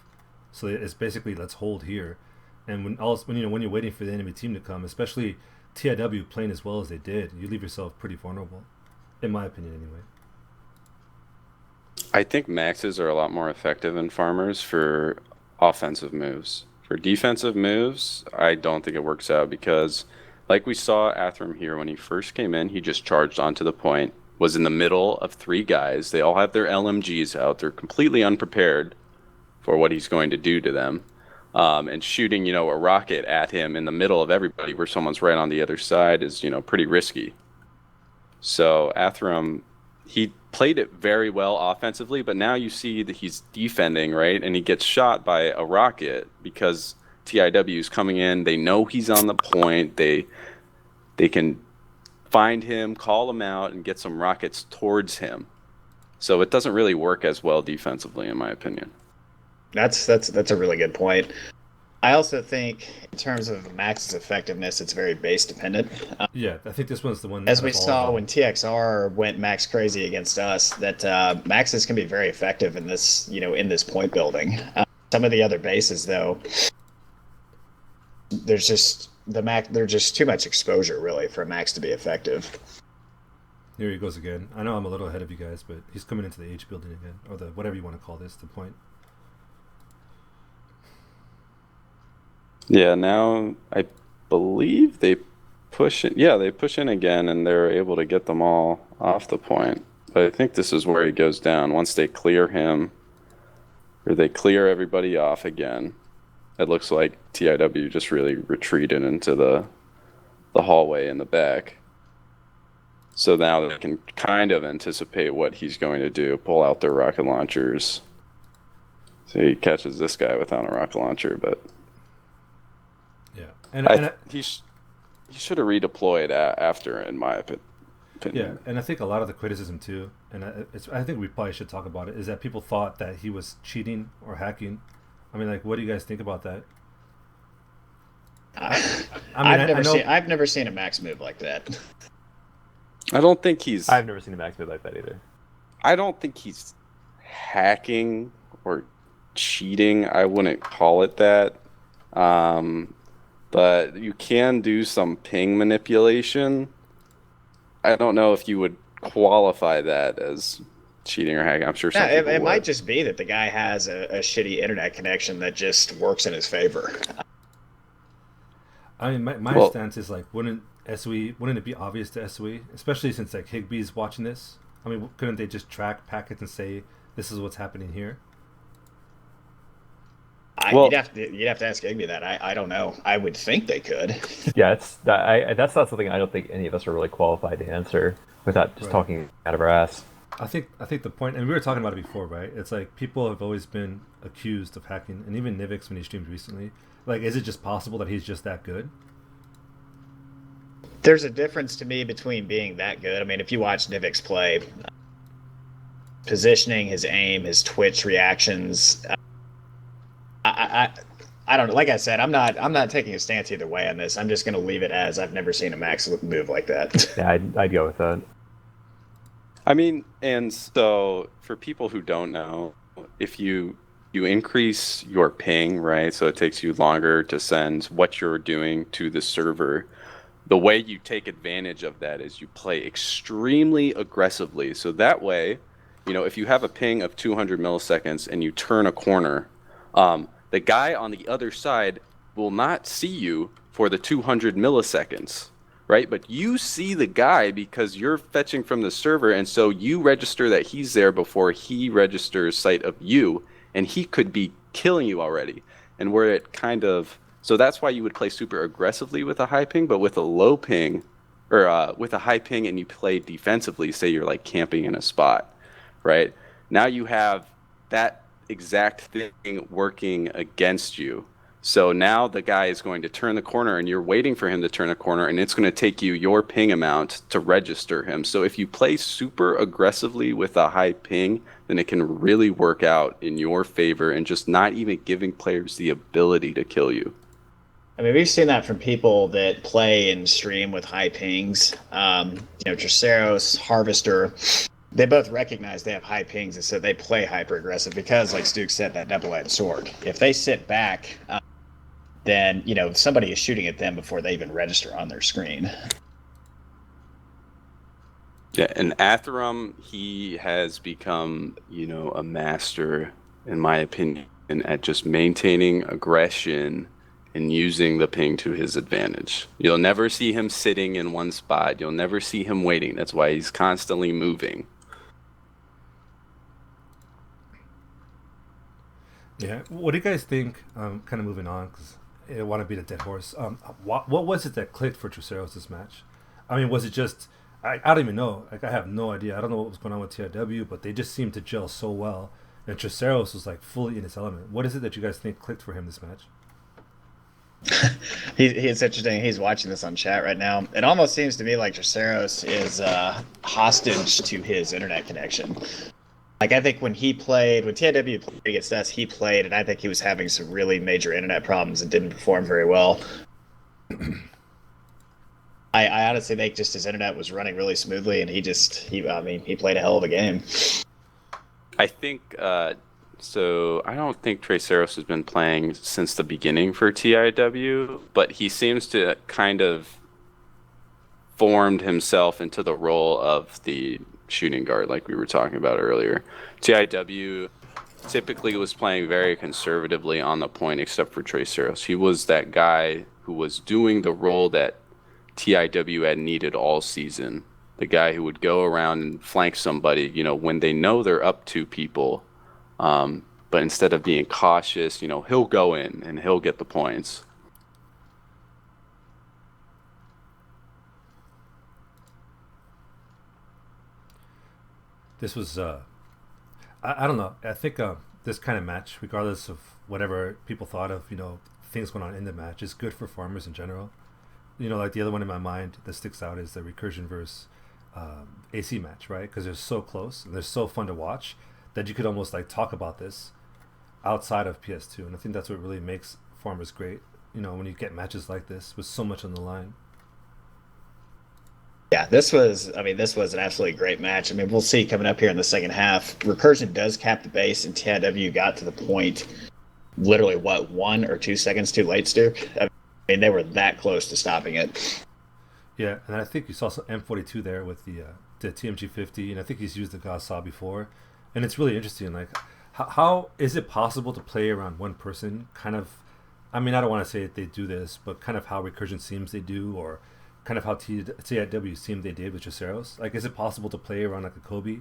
So it's basically, let's hold here. And when you're waiting for the enemy team to come, especially TIW playing as well as they did, you leave yourself pretty vulnerable, in my opinion, anyway. I think maxes are a lot more effective in farmers for offensive moves. For defensive moves, I don't think it works out because, like we saw Atherum here when he first came in, he just charged onto the point, was in the middle of 3 guys. They all have their LMGs out. They're completely unprepared for what he's going to do to them. And shooting, you know, a rocket at him in the middle of everybody where someone's right on the other side is, you know, pretty risky. So Atherum, he played it very well offensively, but now you see that he's defending, right? And he gets shot by a rocket because TIW is coming in. They know he's on the point. They can find him, call him out, and get some rockets towards him. So it doesn't really work as well defensively, in my opinion. That's a really good point. I also think, in terms of Max's effectiveness, it's very base dependent. Yeah, I think this one's the one. As we saw when TXR went max crazy against us, that Maxes can be very effective in this, in this point building. Some of the other bases, though, there's just too much exposure really for Max to be effective. Here he goes again. I know I'm a little ahead of you guys, but he's coming into the H building again, or the whatever you want to call this, the point. Yeah, now I believe they push it. Yeah, they push in again, and they're able to get them all off the point. But I think this is where he goes down. Once they clear him, or they clear everybody off again, it looks like TIW just really retreated into the hallway in the back. So now they can kind of anticipate what he's going to do, pull out their rocket launchers. So he catches this guy without a rocket launcher, but... Yeah, he should have redeployed after, in my opinion. Yeah, and I think a lot of the criticism too, and I think we probably should talk about it, is that people thought that he was cheating or hacking. I mean, like, what do you guys think about that? I've never seen a Max move like that. I don't think he's... I've never seen a Max move like that either. I don't think he's hacking or cheating. I wouldn't call it that. But you can do some ping manipulation. I don't know if you would qualify that as cheating or hacking. I'm sure some people it would. might just be that the guy has a shitty internet connection that just works in his favor. I mean, my stance is like, wouldn't it be obvious to SOE, especially since like Higby's watching this? I mean, couldn't they just track packets and say this is what's happening here? You'd have to ask Higby that. I don't know. I would think they could. Yeah, that's not something I don't think any of us are really qualified to answer without just talking out of our ass. I think the point, and we were talking about it before, right? It's like people have always been accused of hacking, and even Nivix when he streamed recently. Like, is it just possible that he's just that good? There's a difference to me between being that good. I mean, if you watch Nivix play, positioning, his aim, his twitch reactions. I don't know. Like I said, I'm not taking a stance either way on this. I'm just going to leave it as I've never seen a Max move like that. Yeah, I'd go with that. I mean, and so for people who don't know, if you increase your ping, right, so it takes you longer to send what you're doing to the server, the way you take advantage of that is you play extremely aggressively. So that way, if you have a ping of 200 milliseconds and you turn a corner, the guy on the other side will not see you for the 200 milliseconds, right? But you see the guy because you're fetching from the server, and so you register that he's there before he registers sight of you, and he could be killing you already. And where it kind of... So that's why you would play super aggressively with a high ping, but with a low ping, or with a high ping and you play defensively, say you're like camping in a spot, right? Now you have that exact thing working against you. So now the guy is going to turn the corner and you're waiting for him to turn a corner, and it's going to take you your ping amount to register him. So if you play super aggressively with a high ping, then it can really work out in your favor and just not even giving players the ability to kill you. I mean, we've seen that from people that play and stream with high pings. Traceros, Harvester, they both recognize they have high pings, and so they play hyper aggressive because, like Stuke said, that double-edged sword. If they sit back, then somebody is shooting at them before they even register on their screen. Yeah, and Atherum, he has become, a master, in my opinion, at just maintaining aggression and using the ping to his advantage. You'll never see him sitting in one spot. You'll never see him waiting. That's why he's constantly moving. Yeah. What do you guys think? Kind of moving on because I want to beat a dead horse. What was it that clicked for Traceros this match? I mean, was it just I don't even know. Like I have no idea. I don't know what was going on with TIW, but they just seemed to gel so well. And Traceros was like fully in his element. What is it that you guys think clicked for him this match? It's interesting. He's watching this on chat right now. It almost seems to me like Traceros is hostage to his internet connection. Like I think when TIW played against us, he played, and I think he was having some really major internet problems and didn't perform very well. I honestly think just his internet was running really smoothly, and he played a hell of a game. I think so. I don't think Traceros has been playing since the beginning for TIW, but he seems to kind of formed himself into the role of the shooting guard, like we were talking about earlier. TIW typically was playing very conservatively on the point, except for Traceros. He was that guy who was doing the role that TIW had needed all season. The guy who would go around and flank somebody, when they know they're up to people. But instead of being cautious, he'll go in and he'll get the points. This was I don't know. I think this kind of match, regardless of whatever people thought of, things going on in the match, is good for farmers in general. Like the other one in my mind that sticks out is the Recursion versus AC match, right? Because they're so close and they're so fun to watch that you could almost like talk about this outside of PS2, and I think that's what really makes farmers great. When you get matches like this with so much on the line. Yeah, this was an absolutely great match. We'll see coming up here in the second half. Recursion does cap the base, and TIW got to the point literally, 1 or 2 seconds too late, Stuke? They were that close to stopping it. Yeah, and I think you saw some M42 there with the TMG50, and I think he's used the Gauss-Saw before. And it's really interesting, like, how is it possible to play around one person? Kind of, I don't want to say that they do this, but kind of how Recursion seems they do, or kind of how TIW seemed they did with Traceros. Like, is it possible to play around like a Kobe,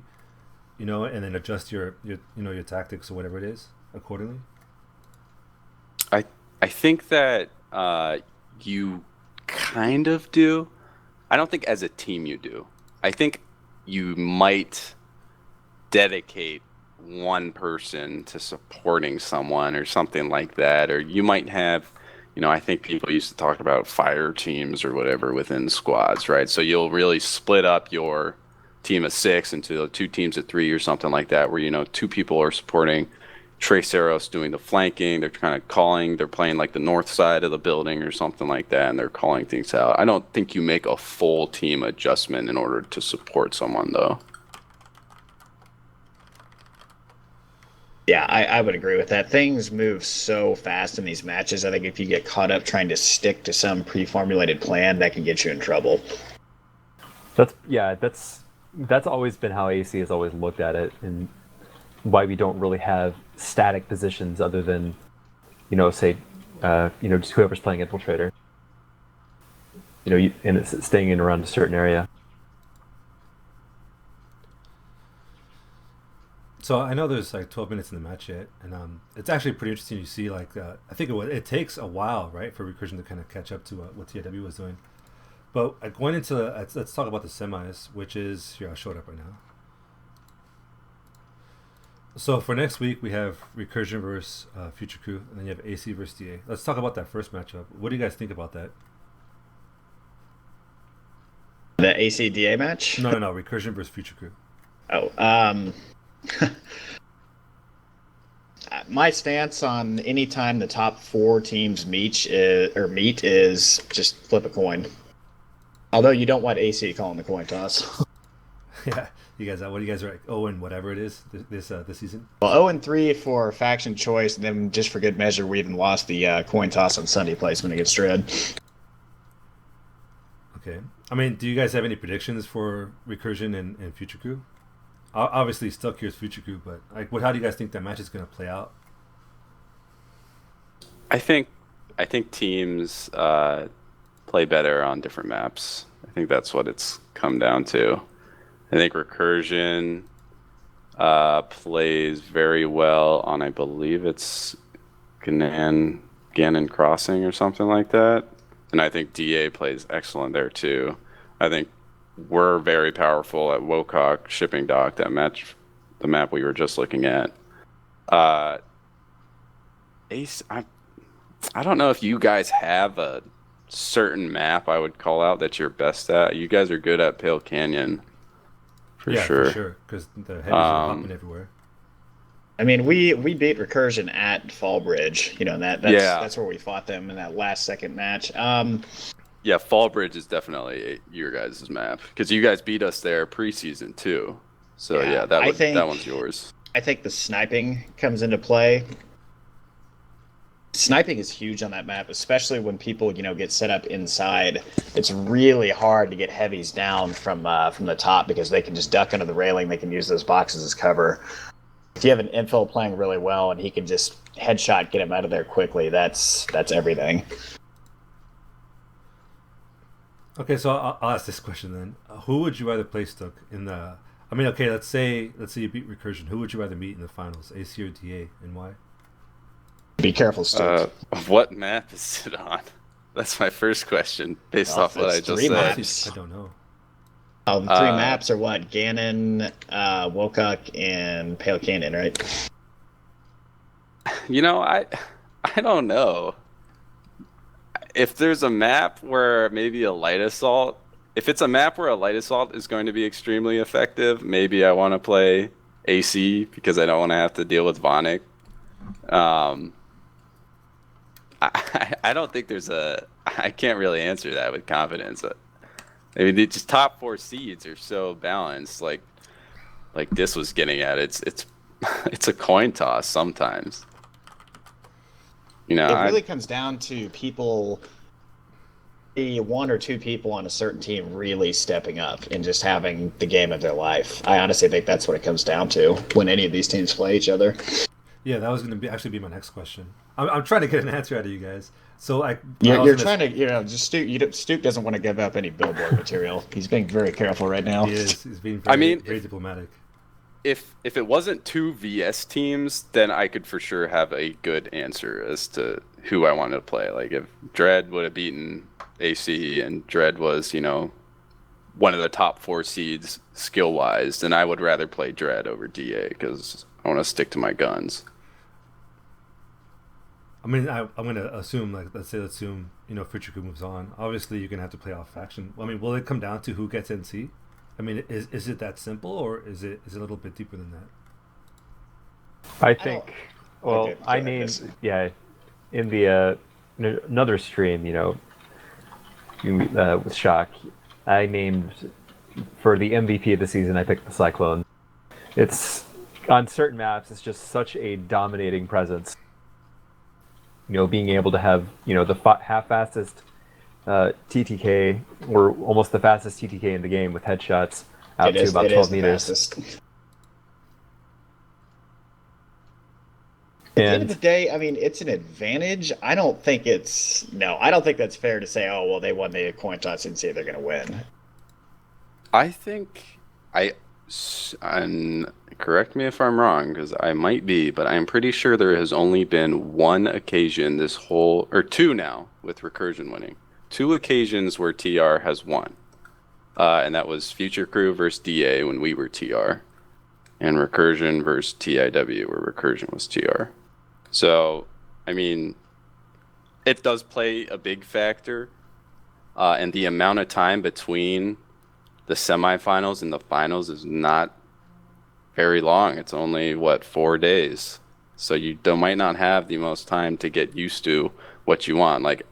and then adjust your tactics or whatever it is accordingly? I think that you kind of do. I don't think as a team you do. I think you might dedicate one person to supporting someone or something like that, or you might have, I think people used to talk about fire teams or whatever within squads, right? So you'll really split up your team of 6 into 2 teams of 3 or something like that, where 2 people are supporting Traceros doing the flanking. They're kind of they're playing like the north side of the building or something like that, and they're calling things out. I don't think you make a full team adjustment in order to support someone, though. Yeah, I would agree with that. Things move so fast in these matches. I think if you get caught up trying to stick to some pre-formulated plan, that can get you in trouble. That's always been how AC has always looked at it, and why we don't really have static positions other than, just whoever's playing Infiltrator. And it's staying in around a certain area. So I know there's like 12 minutes in the match yet, and it's actually pretty interesting to see. Like, I think it takes a while, right, for Recursion to kind of catch up to what TIW was doing. But going into let's talk about the semis, which is here. I'll show it up right now. So for next week we have Recursion versus Future Crew, and then you have AC versus DA. Let's talk about that first matchup. What do you guys think about that? The AC DA match? No. Recursion versus Future Crew. Oh, my stance on any time the top 4 teams meet is just flip a coin. Although you don't want AC calling the coin toss. Yeah, you guys. What do you guys are like? Oh, and whatever it is this season. Well, 0-3 for faction choice, and then just for good measure, we even lost the coin toss on Sunday placement against Dread. Okay, I mean, do you guys have any predictions for Recursion and Future Crew? Obviously, Stuke here's Future Crew, but like, how do you guys think that match is going to play out? I think teams play better on different maps. I think that's what it's come down to. I think Recursion plays very well on, I believe it's Gannon Crossing or something like that. And I think DA plays excellent there too. I think we're very powerful at Wocock Shipping Dock, the map we were just looking at. Ace, I don't know if you guys have a certain map I would call out that you're best at. You guys are good at Pale Canyon, for sure, because the heavies are hopping everywhere. I mean, we beat Recursion at Fallbridge, and that's where we fought them in that last second match. Yeah, Fallbridge is definitely your guys' map because you guys beat us there preseason too. So that one's yours. I think the sniping comes into play. Sniping is huge on that map, especially when people get set up inside. It's really hard to get heavies down from the top because they can just duck under the railing. They can use those boxes as cover. If you have an infill playing really well and he can just headshot get him out of there quickly, that's everything. Okay, so I'll ask this question then. Who would you rather play Stuke in the? I mean, okay, let's say you beat Recursion. Who would you rather meet in the finals, AC or DA, and why? Be careful, Stuke. What map is it on? That's my first question, based off what I just said. Maps. I don't know. The three maps are what? Gannon, Wocock, and Pale Canyon, right? I don't know. If there's a map where maybe a light assault, if it's a map where a light assault is going to be extremely effective, maybe I want to play AC because I don't want to have to deal with Vonic. I don't think I can't really answer that with confidence. I mean, the just top 4 seeds are so balanced. Like this was getting at. It's a coin toss sometimes. It really comes down to people, one or two people on a certain team really stepping up and just having the game of their life. I honestly think that's what it comes down to when any of these teams play each other. Yeah, that was going to be my next question. I'm trying to get an answer out of you guys. So you're trying to, just Stuke doesn't want to give up any billboard material. He's being very careful right now. He is. He's being very diplomatic. If it wasn't 2 VS teams, then I could for sure have a good answer as to who I wanted to play. Like if Dread would have beaten AC and Dread was, one of the top 4 seeds skill-wise, then I would rather play Dread over DA because I want to stick to my guns. I mean, I'm going to assume, let's assume, Future Crew moves on. Obviously, you're going to have to play off faction. I mean, will it come down to who gets NC? I mean, is it that simple, or is it a little bit deeper than that? I think. Well, okay, I named in the another stream, with Shock, I named for the MVP of the season. I picked the Cyclone. It's on certain maps. It's just such a dominating presence. Being able to have the half fastest TTK, or almost the fastest TTK in the game with headshots out to about 12 meters. At the end of the day, I mean, it's an advantage. I don't think that's fair to say, oh, well, they won the coin toss and say they're going to win. I think and correct me if I'm wrong, because I might be, but I'm pretty sure there has only been one occasion or 2 now with Recursion winning. 2 occasions where TR has won. And that was Future Crew versus DA when we were TR. And Recursion versus TIW where Recursion was TR. So, I mean, it does play a big factor. And the amount of time between the semifinals and the finals is not very long. It's only, 4 days. So you might not have the most time to get used to what you want. Like,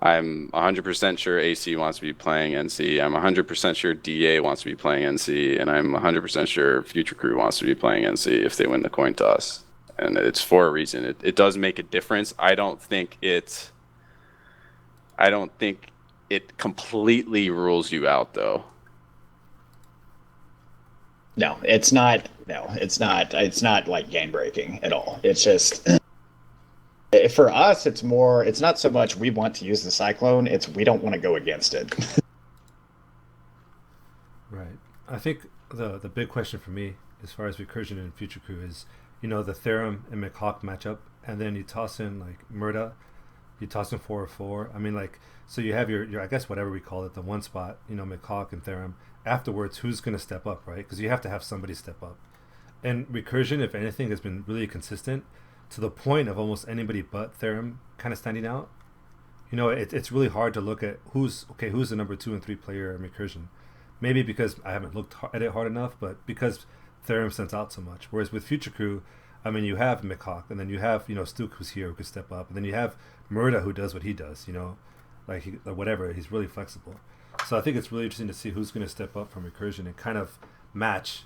I'm 100% sure AC wants to be playing NC. I'm 100% sure DA wants to be playing NC. And I'm 100% sure Future Crew wants to be playing NC if they win the coin toss. And it's for a reason. It does make a difference. I don't think it completely rules you out, though. No, it's not. No, it's not. It's not like game breaking at all. It's just for us. It's more. It's not so much we want to use the Cyclone. It's we don't want to go against it. Right. I think the big question for me, as far as recursion and future crew, is the Atherum and McHawk matchup, and then you toss in like Murda, you toss in 404. I mean, like, so you have your I guess whatever we call it, the one spot, McHawk and Atherum. Afterwards, who's going to step up, right? Because you have to have somebody step up. And recursion, if anything, has been really consistent to the point of almost anybody but Atherum kind of standing out. It's really hard to look at who's the number 2 and 3 player in recursion. Maybe because I haven't looked at it hard enough, but because Atherum stands out so much. Whereas with Future Crew, I mean, you have McHawk, and then you have Stuke, who's here, who could step up, and then you have Murda, who does what he does. Like whatever, he's really flexible. So I think it's really interesting to see who's going to step up from recursion and kind of match,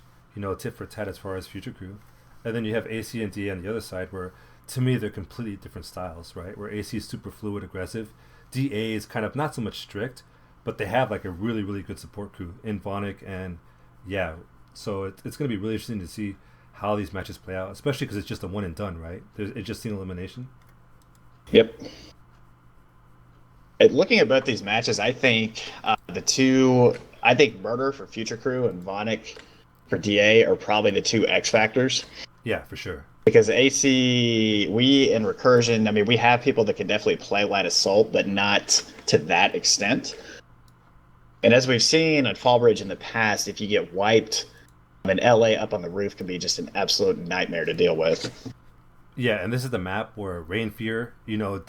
tit for tat as far as Future Crew. And then you have AC and DA on the other side, where to me they're completely different styles, right? Where AC is super fluid, aggressive. DA is kind of not so much strict, but they have like a really, really good support crew in Vonic, and yeah, so it's going to be really interesting to see how these matches play out, especially because it's just a one and done, right? It's just single elimination. Yep. Looking at both these matches, I think I think Murder for Future Crew and Vonic for DA are probably the two X factors. Yeah, for sure. Because AC, we in Recursion, I mean, we have people that can definitely play Light Assault, but not to that extent. And as we've seen at Fallbridge in the past, if you get wiped, then LA up on the roof can be just an absolute nightmare to deal with. Yeah, and this is the map where Rain Fear,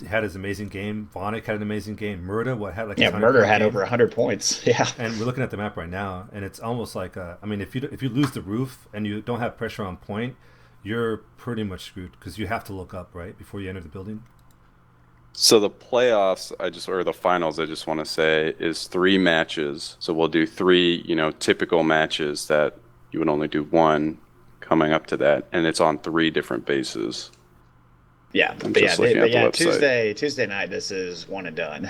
had his amazing game. Vonic had an amazing game. Murda, had like Murder had over 100 points. Yeah, and we're looking at the map right now, and it's almost like I mean, if you lose the roof and you don't have pressure on point, you're pretty much screwed because you have to look up right before you enter the building. So the playoffs, or the finals, I just want to say, is 3 matches. So we'll do 3, typical matches that you would only do 1 coming up to that, and it's on 3 different bases. Yeah, Tuesday night, this is one and done.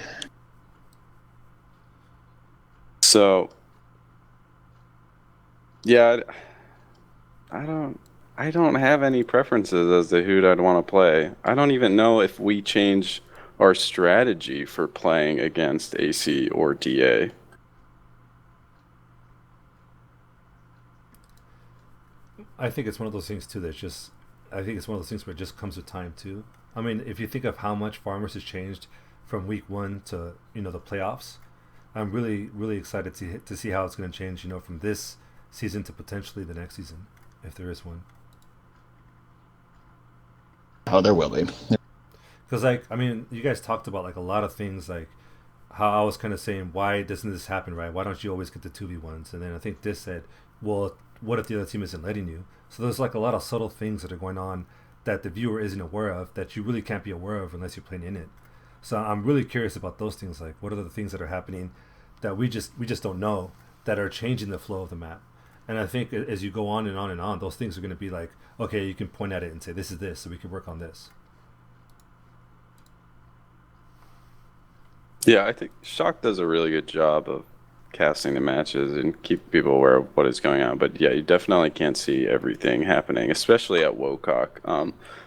So, yeah, I don't have any preferences as to who I'd want to play. I don't even know if we change our strategy for playing against AC or DA. I think it's one of those things too I think it's one of those things where it just comes with time too. I mean, if you think of how much Farmers has changed from week 1 to the playoffs, I'm really, really excited to see how it's going to change. From this season to potentially the next season, if there is one. Oh, there will be. Because you guys talked about like a lot of things, like how I was kind of saying, why doesn't this happen, right? Why don't you always get the 2v1s? And then I think this said, well, what if the other team isn't letting you? So there's like a lot of subtle things that are going on that the viewer isn't aware of, that you really can't be aware of unless you're playing in it. So I'm really curious about those things, like what are the things that are happening that we just don't know, that are changing the flow of the map. And I think as you go on and on and on, those things are going to be like, okay, you can point at it and say, this is this, so we can work on this. Yeah, I think Shock does a really good job of casting the matches and keep people aware of what is going on. But yeah, you definitely can't see everything happening, especially at Wocock.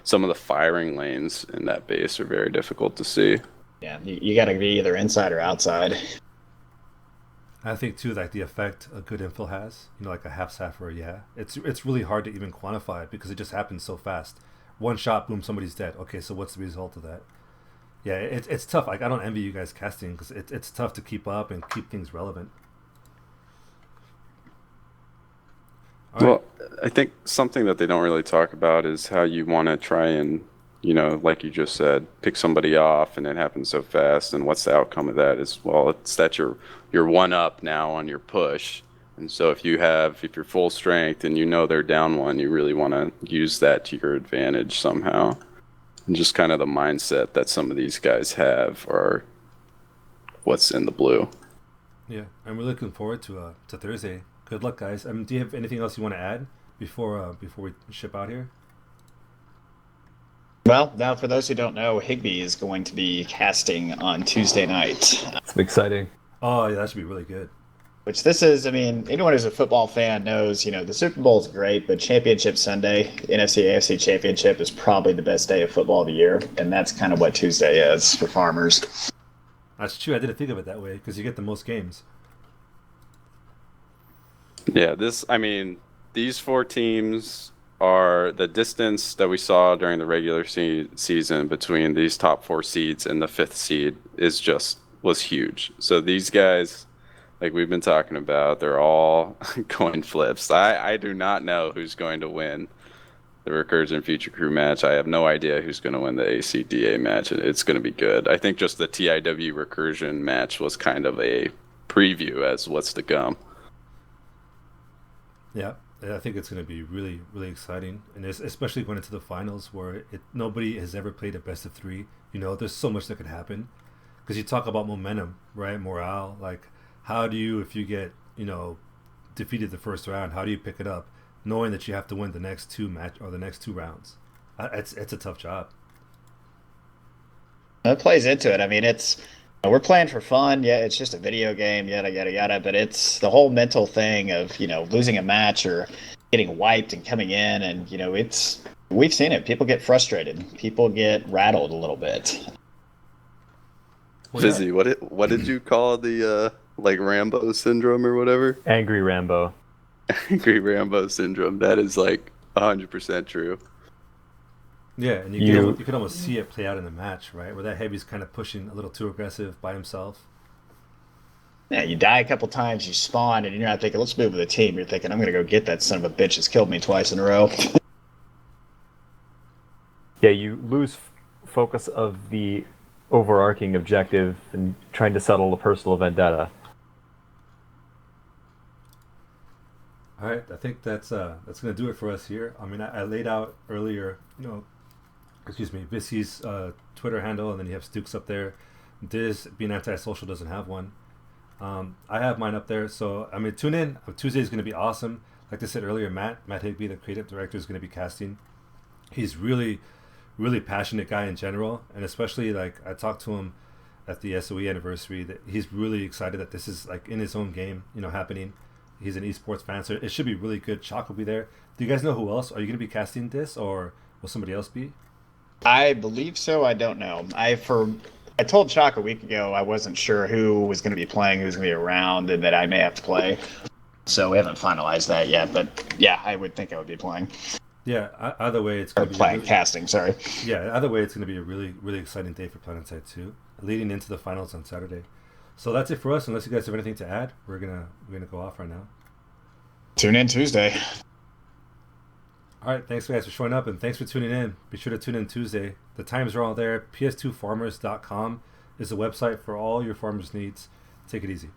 Some of the firing lanes in that base are very difficult to see. Yeah, you got to be either inside or outside. I think too, like the effect a good infill has, like a half sapphire, it's really hard to even quantify it because it just happens so fast. One shot, boom, somebody's dead. Okay, so what's the result of that? Yeah, it's tough. Like, I don't envy you guys casting because it's tough to keep up and keep things relevant. Well, I think something that they don't really talk about is how you want to try and, like you just said, pick somebody off and it happens so fast. And what's the outcome of that is, well, it's that you're 1 up now on your push. And so if you're full strength and they're down 1, you really want to use that to your advantage somehow. And just kind of the mindset that some of these guys have are what's in the blue. Yeah, and we're looking forward to Thursday. Good luck, guys. Do you have anything else you want to add before we ship out here? Well, now for those who don't know, Higby is going to be casting on Tuesday night. It's exciting. Oh, yeah, that should be really good. Which this is, I mean, anyone who's a football fan knows, the Super Bowl is great, but Championship Sunday, NFC AFC Championship, is probably the best day of football of the year, and that's kind of what Tuesday is for farmers. That's true. I didn't think of it that way because you get the most games. Yeah, these four teams are the distance that we saw during the regular season between these top four seeds and the fifth seed was huge. So these guys, like we've been talking about, they're all coin flips. I do not know who's going to win the Recursion Future Crew match. I have no idea who's going to win the ACDA match. It's going to be good. I think just the TIW Recursion match was kind of a preview as what's to come. Yeah, I think it's going to be really, really exciting, and especially going into the finals where nobody has ever played a best of three. There's so much that could happen because you talk about momentum, right? Morale, like how do you, if you get defeated the first round, how do you pick it up, knowing that you have to win the next two rounds? It's a tough job. That plays into it. I mean, we're playing for fun. Yeah, it's just a video game, yada, yada, yada. But it's the whole mental thing of, losing a match or getting wiped and coming in. And, we've seen it. People get frustrated. People get rattled a little bit. Fizzy, what did you call the, Rambo syndrome or whatever? Angry Rambo. Angry Rambo syndrome. That is 100% true. Yeah, and you can almost see it play out in the match, right? Where that Heavy's kind of pushing a little too aggressive by himself. Yeah, you die a couple times, you spawn, and you're not thinking, let's move with the team. You're thinking, I'm going to go get that son of a bitch that's killed me twice in a row. Yeah, you lose focus of the overarching objective and trying to settle a personal vendetta. All right, I think that's going to do it for us here. I mean, I laid out earlier, Vissy's Twitter handle, and then you have Stuke's up there. Diz, being antisocial, doesn't have one. I have mine up there, so I mean, tune in. Tuesday is going to be awesome. Like I said earlier, Matt Higby, the creative director, is going to be casting. He's really, really passionate guy in general, and especially I talked to him at the SOE anniversary that he's really excited that this is in his own game, happening. He's an esports fan, so it should be really good. Chalk will be there. Do you guys know who else? Are you going to be casting this, or will somebody else be? I believe so. I don't know. I told Chalk a week ago I wasn't sure who was going to be playing, who was going to be around, and that I may have to play. So we haven't finalized that yet. But yeah, I would think I would be playing. Yeah. Either way, it's going to be playing casting. Sorry. Yeah. Either way, it's going to be a really, really exciting day for Planetside 2, leading into the finals on Saturday. So that's it for us. Unless you guys have anything to add, we're gonna go off right now. Tune in Tuesday. All right, thanks guys for showing up, and thanks for tuning in. Be sure to tune in Tuesday. The times are all there. PS2farmers.com is the website for all your farmers needs. Take it easy.